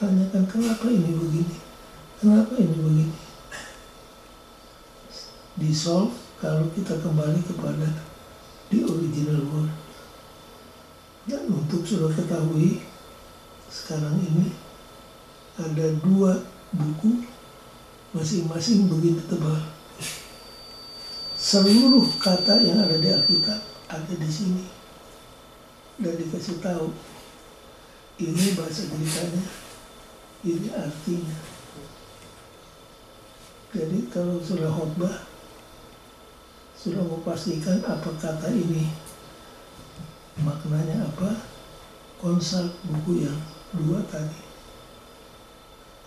[SPEAKER 1] tanyakan, kenapa ini begini? Kenapa ini begini? Di-solve kalau kita kembali kepada the original word. Dan untuk sudah ketahui, sekarang ini ada 2 buku, masing-masing begini tebal. Seluruh kata yang ada di Alkitab ada di sini. Dan dikasih tahu, ini bahasa Grekanya, ini artinya. Jadi kalau sudah khotbah, sudah memastikan apa kata ini, maknanya apa, konsult buku yang 2 tadi.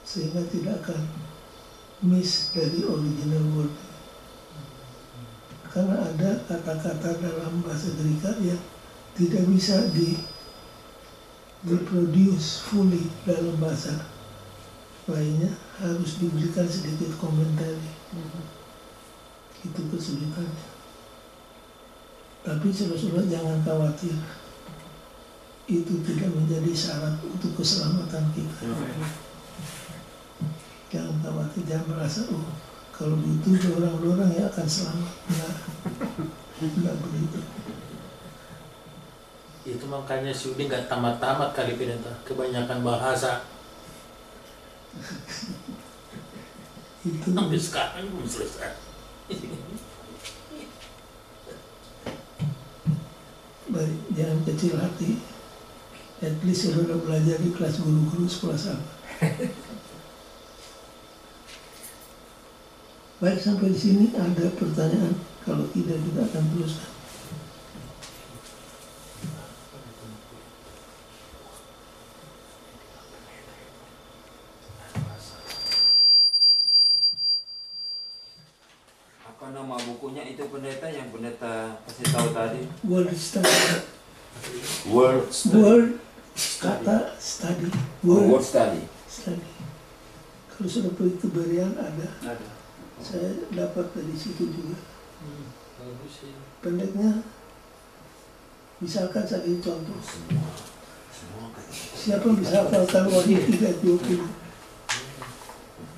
[SPEAKER 1] Sehingga tidak akan miss dari original word. karena ada kata-kata dalam bahasa Greka yang tidak bisa diproduce fully dalam bahasa lainnya, harus diberikan sedikit komentari. Itu kesulitannya. Tapi saudara-saudara jangan khawatir, itu tidak menjadi syarat untuk keselamatan kita. Jangan khawatir, jangan merasa kalau begitu orang-orang yang akan selamat. Enggak begitu.
[SPEAKER 7] Itu makanya si Udi nggak tamat-tamat kali pendeta, kebanyakan bahasa.
[SPEAKER 1] Itu
[SPEAKER 7] Sampai sekarang belum selesai.
[SPEAKER 1] baik, jangan kecil hati. At least saudara belajar di kelas guru-guru sekolah sahabat. Baik, sampai di sini ada pertanyaan. Kalau tidak, kita akan teruskan.
[SPEAKER 5] Apa nama bukunya itu pendeta yang pendeta kasih tahu tadi?
[SPEAKER 1] Word study.
[SPEAKER 5] Word
[SPEAKER 1] Kata study.
[SPEAKER 5] Word study.
[SPEAKER 1] Study. Kalau sudah pergi ke Berian ada.
[SPEAKER 6] Ada.
[SPEAKER 1] Saya dapat dari situ juga.
[SPEAKER 7] Bagus ya.
[SPEAKER 1] Pendeknya, misalkan saya contoh. Siapa bisa hafalkan Wahyu 3:20?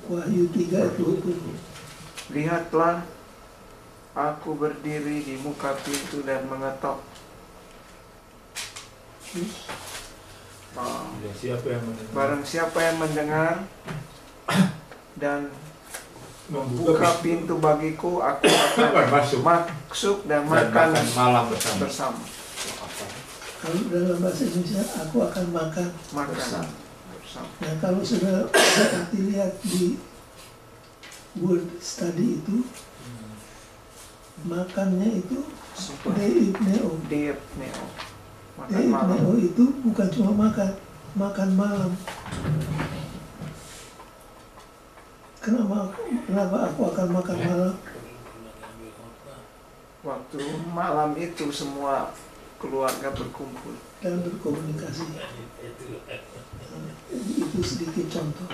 [SPEAKER 1] Wahyu 3:20.
[SPEAKER 2] Lihatlah, aku berdiri di muka pintu dan mengetok.
[SPEAKER 3] Siapa yang mendengar
[SPEAKER 2] Barang siapa yang mendengar dan membuka pintu bagiku, aku akan masuk dan makan
[SPEAKER 3] malam bersama.
[SPEAKER 2] bersama.
[SPEAKER 1] Kalau dalam bahasa Indonesia, aku akan makan.
[SPEAKER 2] Bersama.
[SPEAKER 1] Nah, kalau sudah dilihat di word study itu, makannya itu deipneo.
[SPEAKER 2] Deipneo. Makan
[SPEAKER 1] Deipneo
[SPEAKER 2] malam.
[SPEAKER 1] itu bukan cuma makan malam. Kenapa aku akan makan malam?
[SPEAKER 2] Waktu malam itu semua keluarga berkumpul.
[SPEAKER 1] Dan berkomunikasi. Jadi itu sedikit contoh.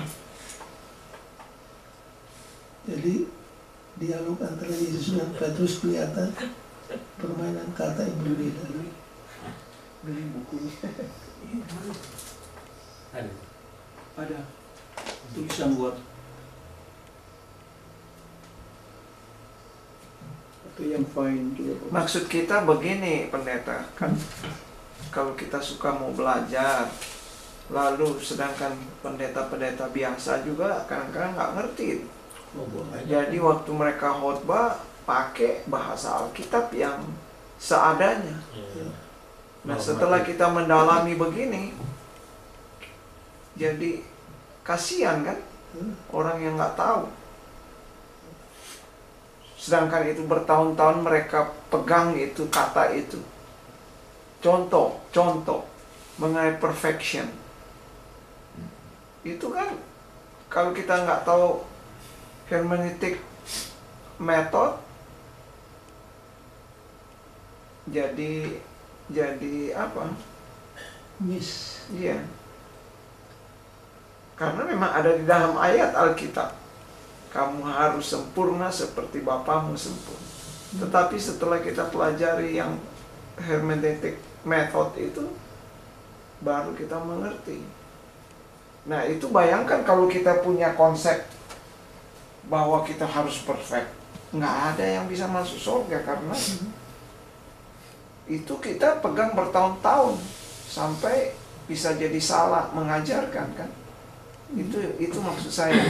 [SPEAKER 1] Jadi dialog antara Yesus dan Petrus kelihatan permainan kata yang berbeda.
[SPEAKER 2] Beli bukunya.
[SPEAKER 6] Ada tulisan buat itu yang fine juga.
[SPEAKER 2] Maksud kita begini, pendeta, kan kalau kita suka mau belajar, lalu sedangkan pendeta-pendeta biasa juga kadang-kadang nggak ngerti. Jadi waktu mereka khotbah pakai bahasa Alkitab yang seadanya. Nah, setelah kita mendalami begini, jadi kasihan kan orang yang nggak tahu. Sedangkan itu bertahun-tahun mereka pegang itu kata itu. Contoh mengenai perfection. Itu kan kalau kita nggak tahu hermeneutic method, jadi apa? Iya. Karena memang ada di dalam ayat Alkitab. Kamu harus sempurna seperti Bapamu sempurna. Tetapi setelah kita pelajari yang hermeneutic method itu, baru kita mengerti. Nah, itu bayangkan kalau kita punya konsep bahwa kita harus perfect. Nggak ada yang bisa masuk surga karena itu kita pegang bertahun-tahun sampai bisa jadi salah mengajarkan kan. Itu maksud saya.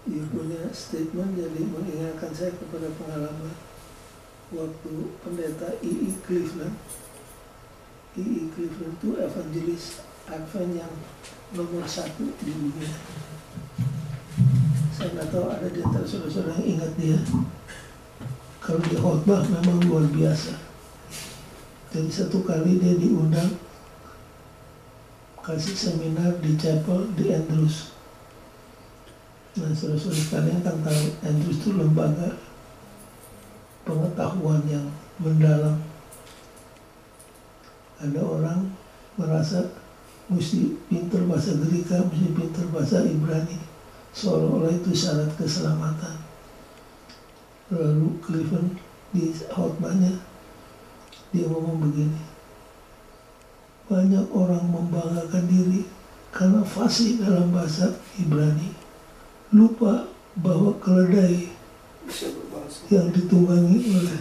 [SPEAKER 1] Dia punya statement jadi mengingatkan saya kepada pengalaman waktu pendeta E.E. Cleveland. E.E. Cleveland itu evangelis Advent yang nomor 1 di dunia. Saya nggak tahu ada di antara saudara-saudara yang ingat dia. Kalau di khotbah memang luar biasa. Jadi satu kali dia diundang kasih seminar di chapel di Andrews. Nah, saudara-saudara sekalian kan tahu Andrews itu lembaga pengetahuan yang mendalam. Ada orang merasa mesti pintar bahasa Greka, mesti pintar bahasa Ibrani, seolah-olah itu syarat keselamatan. Lalu Clifton di khotbahnya dia ngomong begini, banyak orang membanggakan diri karena fasih dalam bahasa Ibrani, lupa bahwa keledai yang ditunggangi oleh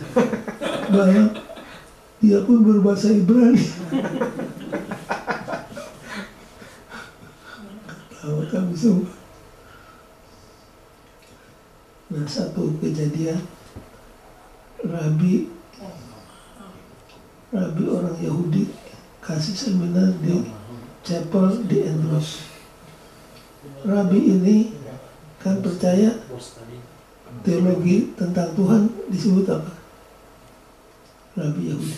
[SPEAKER 1] balak, dia pun berbahasa Ibrani. Tahu kami semua. Nah, satu kejadian, Rabi orang Yahudi kasih seminar di chapel di Andrews. Rabi ini kan percaya teologi tentang Tuhan disebut apa? Rabi Yahudi.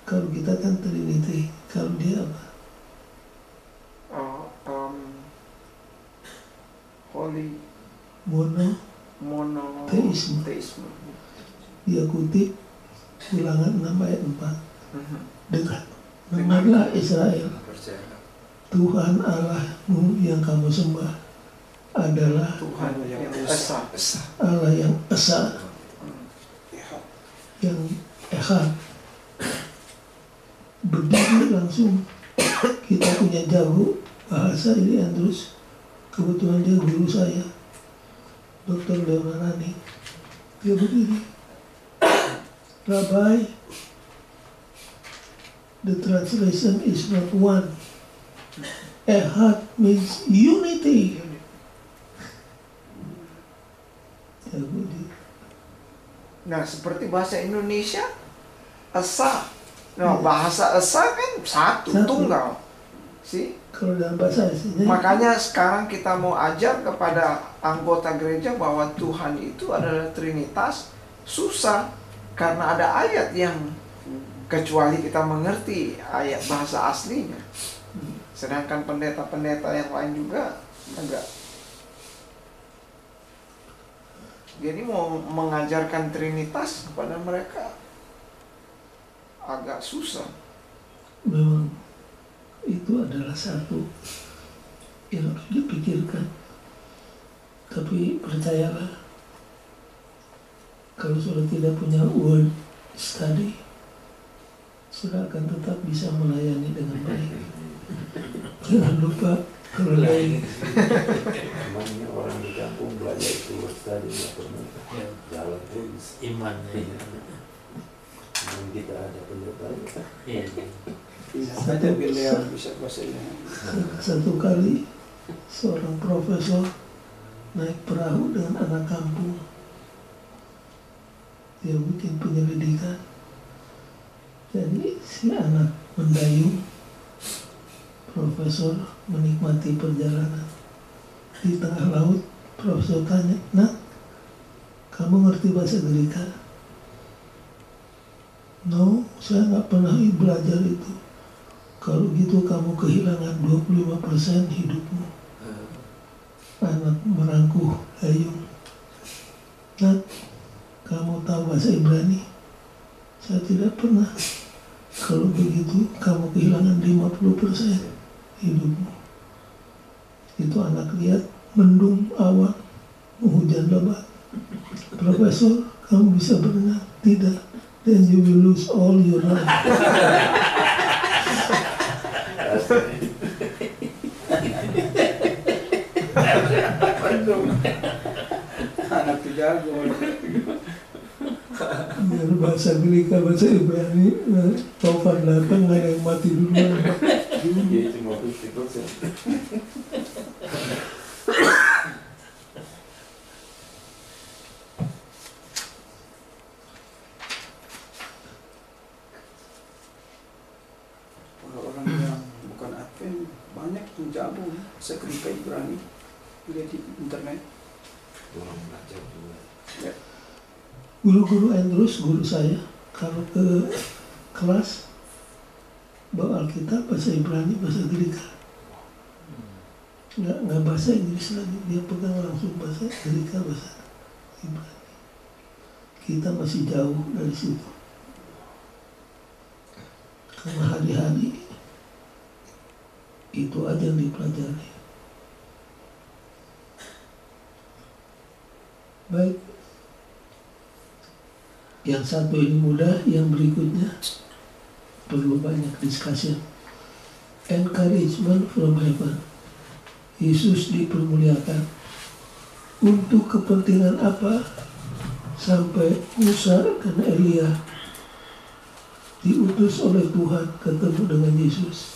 [SPEAKER 1] Kalau kita kan Trinity, kalau dia apa?
[SPEAKER 2] Holy
[SPEAKER 1] Monoteisme. Dia kutip Ulangan 6 ayat 4. Dengarlah Israel, Tuhan Allahmu yang kamu sembah adalah
[SPEAKER 2] Tuhan yang esa.
[SPEAKER 1] Allah yang esa, yang echad. Berdiri langsung. Kita punya jago bahasa ini Andrews. Kebetulan dia guru saya, Dr. Leonarani. Dia berdiri, Rabbi, the translation is not one. Echad means unity. Jago dia.
[SPEAKER 2] Nah, seperti bahasa Indonesia, esa. Nah, bahasa esa kan satu, tunggal. Sih?
[SPEAKER 1] Kalau dalam bahasa aslinya,
[SPEAKER 2] Makanya sekarang kita mau ajar kepada anggota gereja bahwa Tuhan itu adalah Trinitas, susah karena ada ayat yang kecuali kita mengerti ayat bahasa aslinya. Sedangkan pendeta-pendeta yang lain juga agak. Jadi mau mengajarkan Trinitas kepada mereka agak susah.
[SPEAKER 1] memang itu adalah satu yang harus dipikirkan. Tapi percayalah, kalau sudah tidak punya word study, sudah akan tetap bisa melayani dengan baik. Jangan lupa kalau lain.
[SPEAKER 5] Namanya orang di kampung belajar itu tadi nggak pernah jalan terus
[SPEAKER 7] Iman.
[SPEAKER 5] dan kita ada pendeta.
[SPEAKER 7] Iya.
[SPEAKER 6] Ada William bisa bahasanya.
[SPEAKER 1] Satu kali seorang profesor naik perahu dengan anak kampung. Dia bikin penyelidikan. Jadi si anak mendayung, profesor menikmati perjalanan. Di tengah laut, profesor tanya, "Nak, kamu ngerti bahasa Greka?" "No, saya nggak pernah belajar itu." "Kalau gitu kamu kehilangan 25% hidupmu." Anak merangkuh dayung. "Nak, kamu tahu bahasa Ibrani?" "Saya tidak pernah." "Kalau begitu kamu kehilangan 50% hidupmu." Itu anak lihat mendung awan, hujan lebat. "Profesor, kamu bisa berenang?" "Tidak." "Then you will lose all your life."
[SPEAKER 6] Anak tuh jago.
[SPEAKER 1] Biar bahasa Greka, bahasa Ibrani, Taufan datang nggak ada yang mati duluan.
[SPEAKER 5] Ya cuma 50%.
[SPEAKER 6] Orang yang bukan Advent banyak yang jago seketika Ibrani, lihat di internet.
[SPEAKER 5] Orang belajar juga.
[SPEAKER 1] Guru-guru Andrews, guru saya, kalau ke kelas bawa Alkitab bahasa Ibrani, bahasa Greka. nggak bahasa Inggris lagi, dia pegang langsung bahasa Greka, bahasa Ibrani. Kita masih jauh dari situ. Karena hari-hari itu aja yang dipelajari. Baik, yang satu ini mudah, yang berikutnya perlu banyak discussion. Encouragement from heaven. Yesus dipermuliakan. Untuk kepentingan apa? Sampai Musa dan Elia diutus oleh Tuhan ketemu dengan Yesus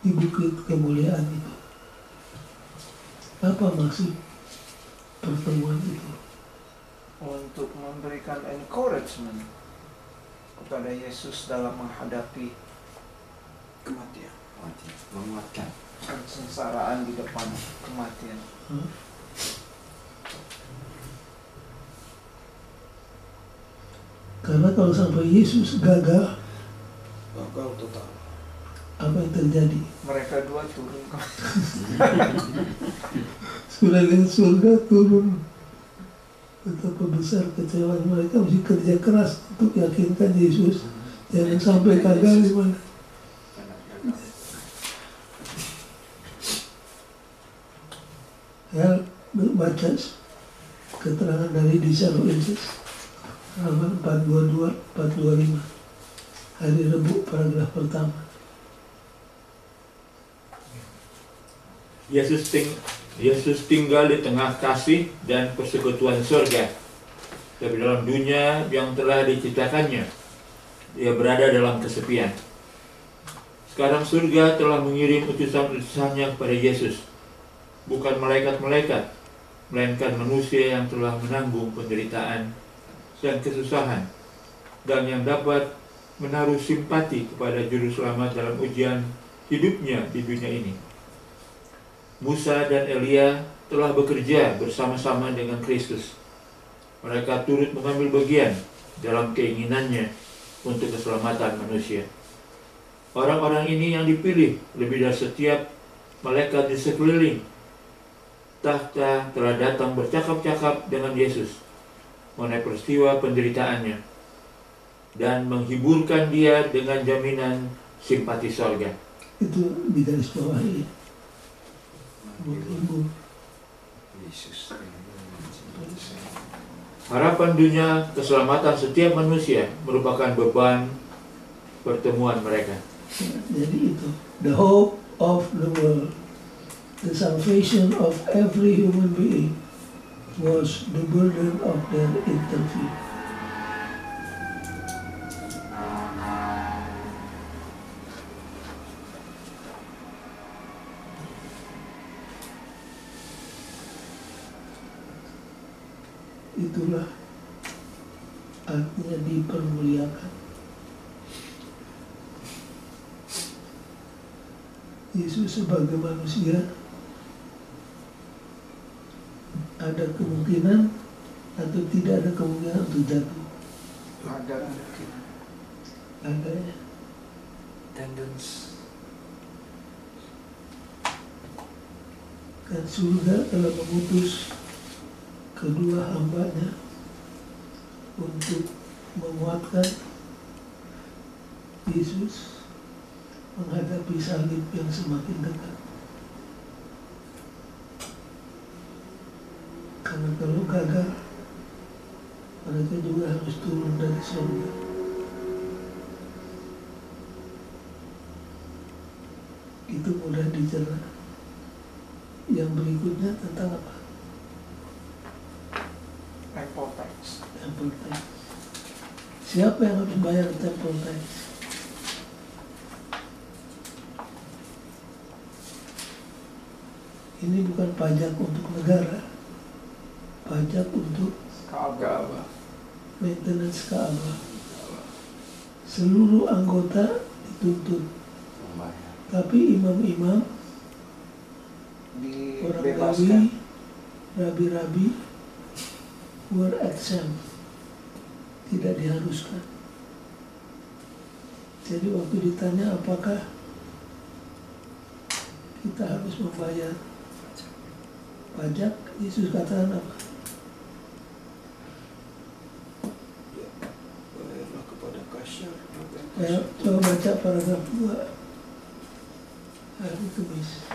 [SPEAKER 1] di bukit kemuliaan itu. Apa maksud pertemuan itu?
[SPEAKER 2] Untuk memberikan encouragement kepada Yesus dalam menghadapi
[SPEAKER 6] Kematian.
[SPEAKER 4] Menguatkan.
[SPEAKER 2] kesengsaraan di depan kematian.
[SPEAKER 1] Karena kalau sampai Yesus gagal,
[SPEAKER 6] Total.
[SPEAKER 1] apa yang terjadi?
[SPEAKER 2] Mereka dua turun ke
[SPEAKER 1] Sudah lihat surga turun. Betapa besar kecewaan mereka, mesti kerja keras untuk yakinkan Yesus. Jangan sampai gagal di mana. Ya, baca keterangan dari Thessalonians halaman 422-425, hari Rebu, paragraf pertama.
[SPEAKER 3] Yesus tinggal di tengah kasih dan persekutuan surga. Tapi dalam dunia yang telah diciptakannya, dia berada dalam kesepian. Sekarang surga telah mengirim utusan-utusannya kepada Yesus. Bukan malaikat-malaikat, melainkan manusia yang telah menanggung penderitaan dan kesusahan, dan yang dapat menaruh simpati kepada juru selamat dalam ujian hidupnya di dunia ini. Musa dan Elia telah bekerja bersama-sama dengan Kristus. Mereka turut mengambil bagian dalam keinginannya untuk keselamatan manusia. Orang-orang ini yang dipilih lebih dari setiap malaikat di sekeliling tahta telah datang bercakap-cakap dengan Yesus mengenai peristiwa penderitaannya dan menghiburkan dia dengan jaminan simpati sorga.
[SPEAKER 1] Itu di garis bawahi. Menghibur.
[SPEAKER 4] Yesus.
[SPEAKER 3] Harapan dunia keselamatan setiap manusia merupakan beban pertemuan mereka.
[SPEAKER 1] Jadi itu, the hope of the world, the salvation of every human being was the burden of their interview. Itulah artinya dipermuliakan. Yesus sebagai manusia ada kemungkinan atau tidak ada kemungkinan untuk jatuh.
[SPEAKER 2] ada mungkin
[SPEAKER 1] Adanya.
[SPEAKER 4] Tendons.
[SPEAKER 1] Dan surga telah mengutus kedua hambanya untuk menguatkan Yesus menghadapi salib yang semakin dekat. Karena kalau gagal, mereka juga harus turun dari surga. Itu mudah dicerna. Yang berikutnya tentang apa?
[SPEAKER 2] temple tax.
[SPEAKER 1] Temple tax. Siapa yang harus bayar temple tax? Ini bukan pajak untuk negara, pajak untuk
[SPEAKER 2] Ka'bah.
[SPEAKER 1] maintenance Ka'bah. Seluruh anggota dituntut, tapi imam-imam, orang
[SPEAKER 2] Dibebaskan.
[SPEAKER 1] Lewi, rabi-rabi were exempt, tidak diharuskan. Jadi waktu ditanya apakah kita harus membayar pajak, Yesus katakan apa?
[SPEAKER 6] Bayarlah kepada kasar.
[SPEAKER 1] Coba baca paragraf 2 hari Kamis.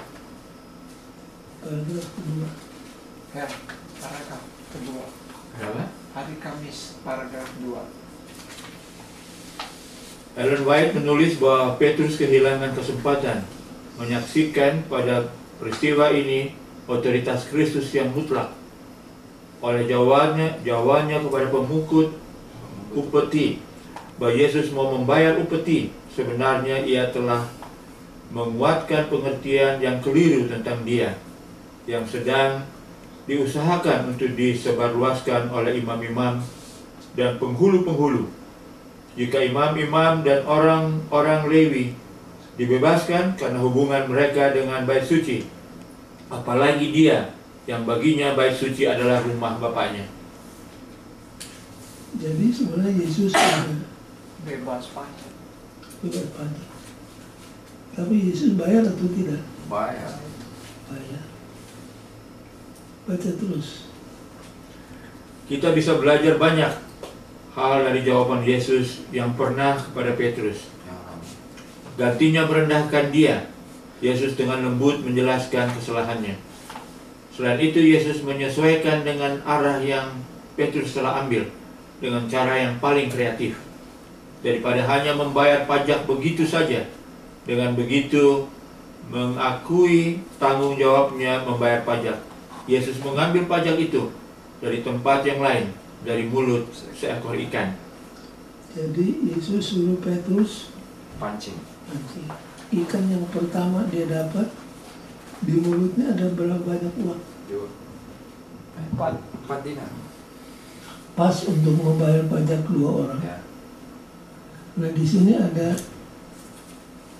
[SPEAKER 1] Paragraf kedua.
[SPEAKER 2] Ya, paragraf kedua.
[SPEAKER 3] Kenapa?
[SPEAKER 2] Hari Kamis, paragraf 2.
[SPEAKER 3] Ellen White menulis bahwa Petrus kehilangan kesempatan menyaksikan pada peristiwa ini otoritas Kristus yang mutlak. Oleh jawabannya kepada pemukul upeti bahwa Yesus mau membayar upeti, sebenarnya ia telah menguatkan pengertian yang keliru tentang dia, yang sedang diusahakan untuk disebarluaskan oleh imam-imam dan penghulu-penghulu. Jika imam-imam dan orang-orang Lewi dibebaskan karena hubungan mereka dengan bait suci, apalagi dia yang baginya bait suci adalah rumah Bapaknya.
[SPEAKER 1] Jadi sebenarnya Yesus
[SPEAKER 2] Bebas pajak.
[SPEAKER 1] bebas pajak. Tapi Yesus bayar atau tidak?
[SPEAKER 2] Bayar.
[SPEAKER 1] Bayar. Baca terus.
[SPEAKER 3] Kita bisa belajar banyak hal dari jawaban Yesus yang pernah kepada Petrus. Gantinya merendahkan dia, Yesus dengan lembut menjelaskan kesalahannya. Selain itu, Yesus menyesuaikan dengan arah yang Petrus telah ambil dengan cara yang paling kreatif. Daripada hanya membayar pajak begitu saja, dengan begitu mengakui tanggung jawabnya membayar pajak, Yesus mengambil pajak itu dari tempat yang lain, dari mulut seekor ikan.
[SPEAKER 1] Jadi Yesus suruh Petrus
[SPEAKER 4] Pancing.
[SPEAKER 1] pancing. Ikan yang pertama dia dapat, di mulutnya ada berapa banyak uang?
[SPEAKER 4] 4 dinar.
[SPEAKER 1] Pas untuk membayar pajak 2 orang.
[SPEAKER 4] Ya.
[SPEAKER 1] Nah di sini ada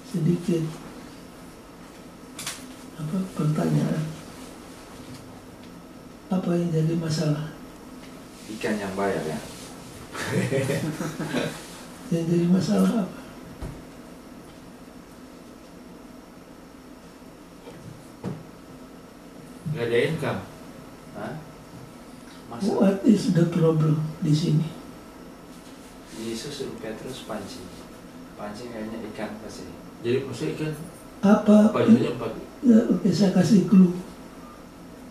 [SPEAKER 1] sedikit pertanyaan. Apa yang jadi masalah?
[SPEAKER 4] Ikan yang bayar ya.
[SPEAKER 1] Yang jadi masalah apa?
[SPEAKER 3] Gak ada income.
[SPEAKER 4] Hah?
[SPEAKER 1] What is the problem di sini?
[SPEAKER 4] Yesus suruh Petrus pancing. Pancing kayaknya ikan pasti.
[SPEAKER 3] Jadi maksudnya ikan
[SPEAKER 1] Apa?
[SPEAKER 3] pajaknya 4.
[SPEAKER 1] Ya, oke, saya kasih clue.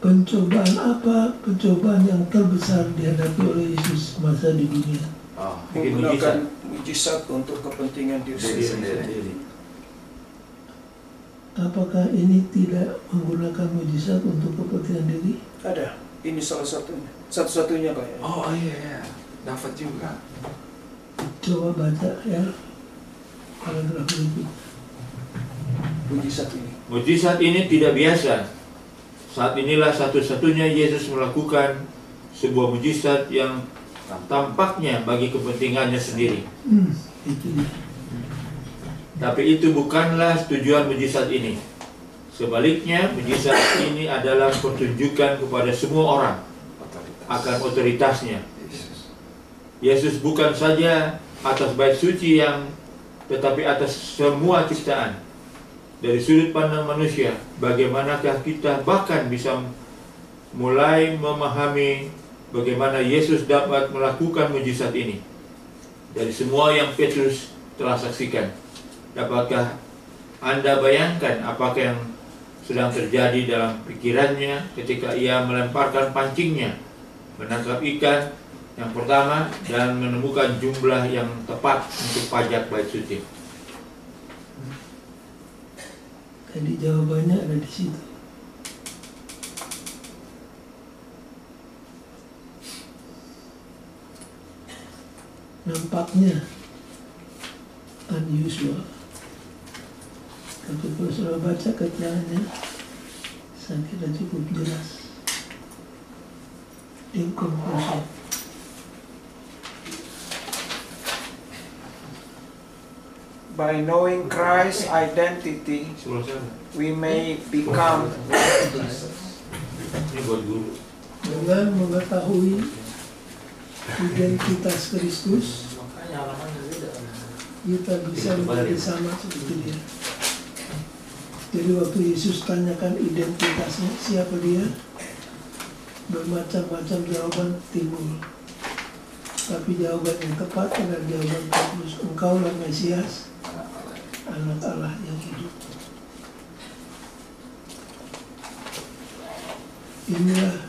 [SPEAKER 1] Pencobaan apa? Pencobaan yang terbesar dihadapi oleh Yesus masa di dunia.
[SPEAKER 4] Oh,
[SPEAKER 3] Bikin
[SPEAKER 6] Menggunakan mujizat untuk kepentingan diri
[SPEAKER 4] Diri
[SPEAKER 6] sendiri.
[SPEAKER 4] sendiri.
[SPEAKER 1] Apakah ini tidak menggunakan mujizat untuk kepentingan diri?
[SPEAKER 6] Ada. Ini salah satunya. Satu-satunya kayaknya.
[SPEAKER 4] Oh iya ya. Dapat juga.
[SPEAKER 1] Coba baca ya paragraf berikut.
[SPEAKER 6] Mujizat ini.
[SPEAKER 3] Mujizat ini tidak biasa. Saat inilah satu-satunya Yesus melakukan sebuah mujizat yang tampaknya bagi kepentingannya sendiri.
[SPEAKER 1] Itu dia.
[SPEAKER 3] Tapi itu bukanlah tujuan mujizat ini. Sebaliknya, mujizat ini adalah pertunjukan kepada semua orang
[SPEAKER 4] Otoritas.
[SPEAKER 3] akan otoritasnya.
[SPEAKER 4] Yesus.
[SPEAKER 3] Yesus bukan saja atas bait suci tetapi atas semua ciptaan. Dari sudut pandang manusia, bagaimanakah kita bahkan bisa mulai memahami bagaimana Yesus dapat melakukan mujizat ini? Dari semua yang Petrus telah saksikan, dapatkah Anda bayangkan apakah yang sedang terjadi dalam pikirannya ketika ia melemparkan pancingnya, menangkap ikan yang pertama dan menemukan jumlah yang tepat untuk pajak bait suci?
[SPEAKER 1] Jadi jawabannya ada di situ. Nampaknya unusual. Tapi kalau sudah baca keterangannya, saya kira cukup jelas. In conclusion,
[SPEAKER 2] By knowing Christ's identity,
[SPEAKER 3] Sebelah sana.
[SPEAKER 2] we may become
[SPEAKER 3] Ini buat guru.
[SPEAKER 1] dengan mengetahui identitas Kristus,
[SPEAKER 7] Makanya halaman beda.
[SPEAKER 1] kita bisa menjadi sama seperti dia. Jadi waktu Yesus tanyakan identitasnya, siapa dia, bermacam-macam jawaban timbul. Tapi jawaban yang tepat adalah jawaban Petrus, engkaulah Mesias, anak Allah yang hidup. Inilah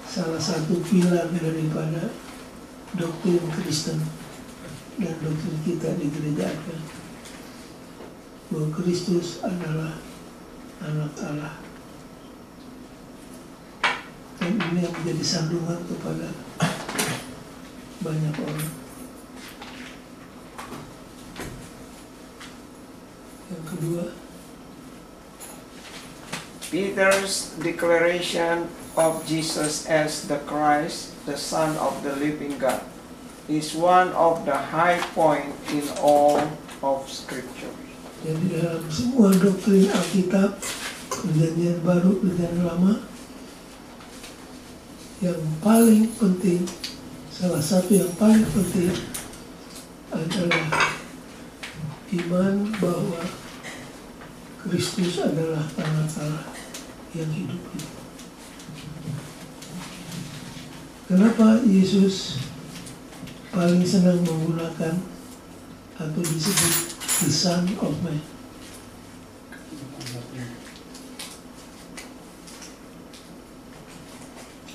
[SPEAKER 1] salah satu pilar daripada doktrin Kristen dan doktrin kita di gereja Advent, bahwa Kristus adalah anak Allah. Dan ini yang menjadi sandungan kepada banyak orang. Yang kedua,
[SPEAKER 2] Peter's declaration of Jesus as the Christ, the Son of the living God, is one of the high point in all of Scripture.
[SPEAKER 1] jadi dalam semua doktrin Alkitab, Perjanjian Baru, Perjanjian Lama, yang paling penting, salah satu yang paling penting adalah iman bahwa Kristus adalah anak Allah yang hidup itu. Kenapa Yesus paling senang menggunakan atau disebut the Son of Man?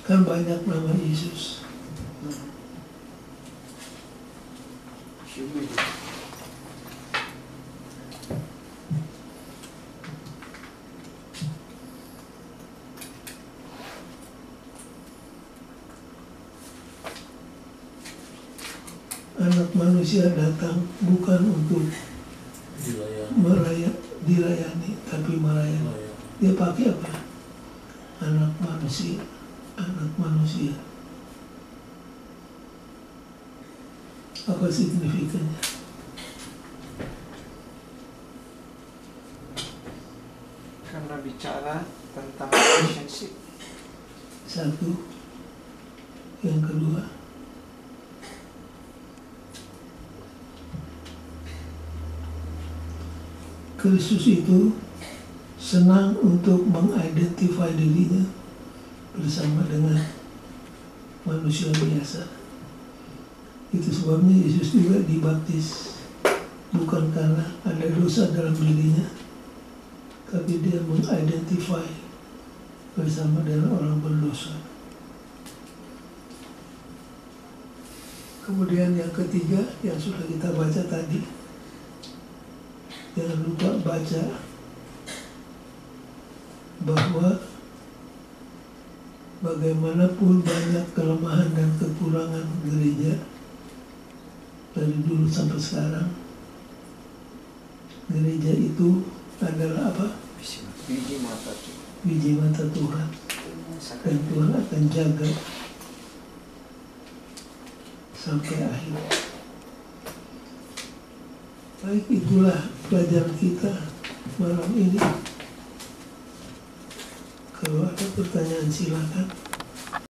[SPEAKER 1] Kan banyak nama Yesus. Anak manusia datang bukan untuk dilayani, tapi melayani. Dia pakai apa? Anak manusia, anak manusia. Apa signifikannya?
[SPEAKER 2] Karena bicara tentang relationship.
[SPEAKER 1] Satu. Yang kedua, Kristus itu senang untuk mengidentifikasi dirinya bersama dengan manusia biasa. Itu sebabnya Yesus juga dibaptis, bukan karena ada dosa dalam dirinya, tapi dia mengidentifikasi bersama dengan orang berdosa. Kemudian yang ketiga yang sudah kita baca tadi, jangan lupa baca bahwa bagaimanapun banyak kelemahan dan kekurangan gereja dari dulu sampai sekarang, gereja itu adalah apa?
[SPEAKER 2] Biji mata Tuhan.
[SPEAKER 1] Biji mata Tuhan, dan Tuhan akan jaga sampai akhir. Baik, itulah pelajaran kita malam ini. Kalau ada pertanyaan silakan.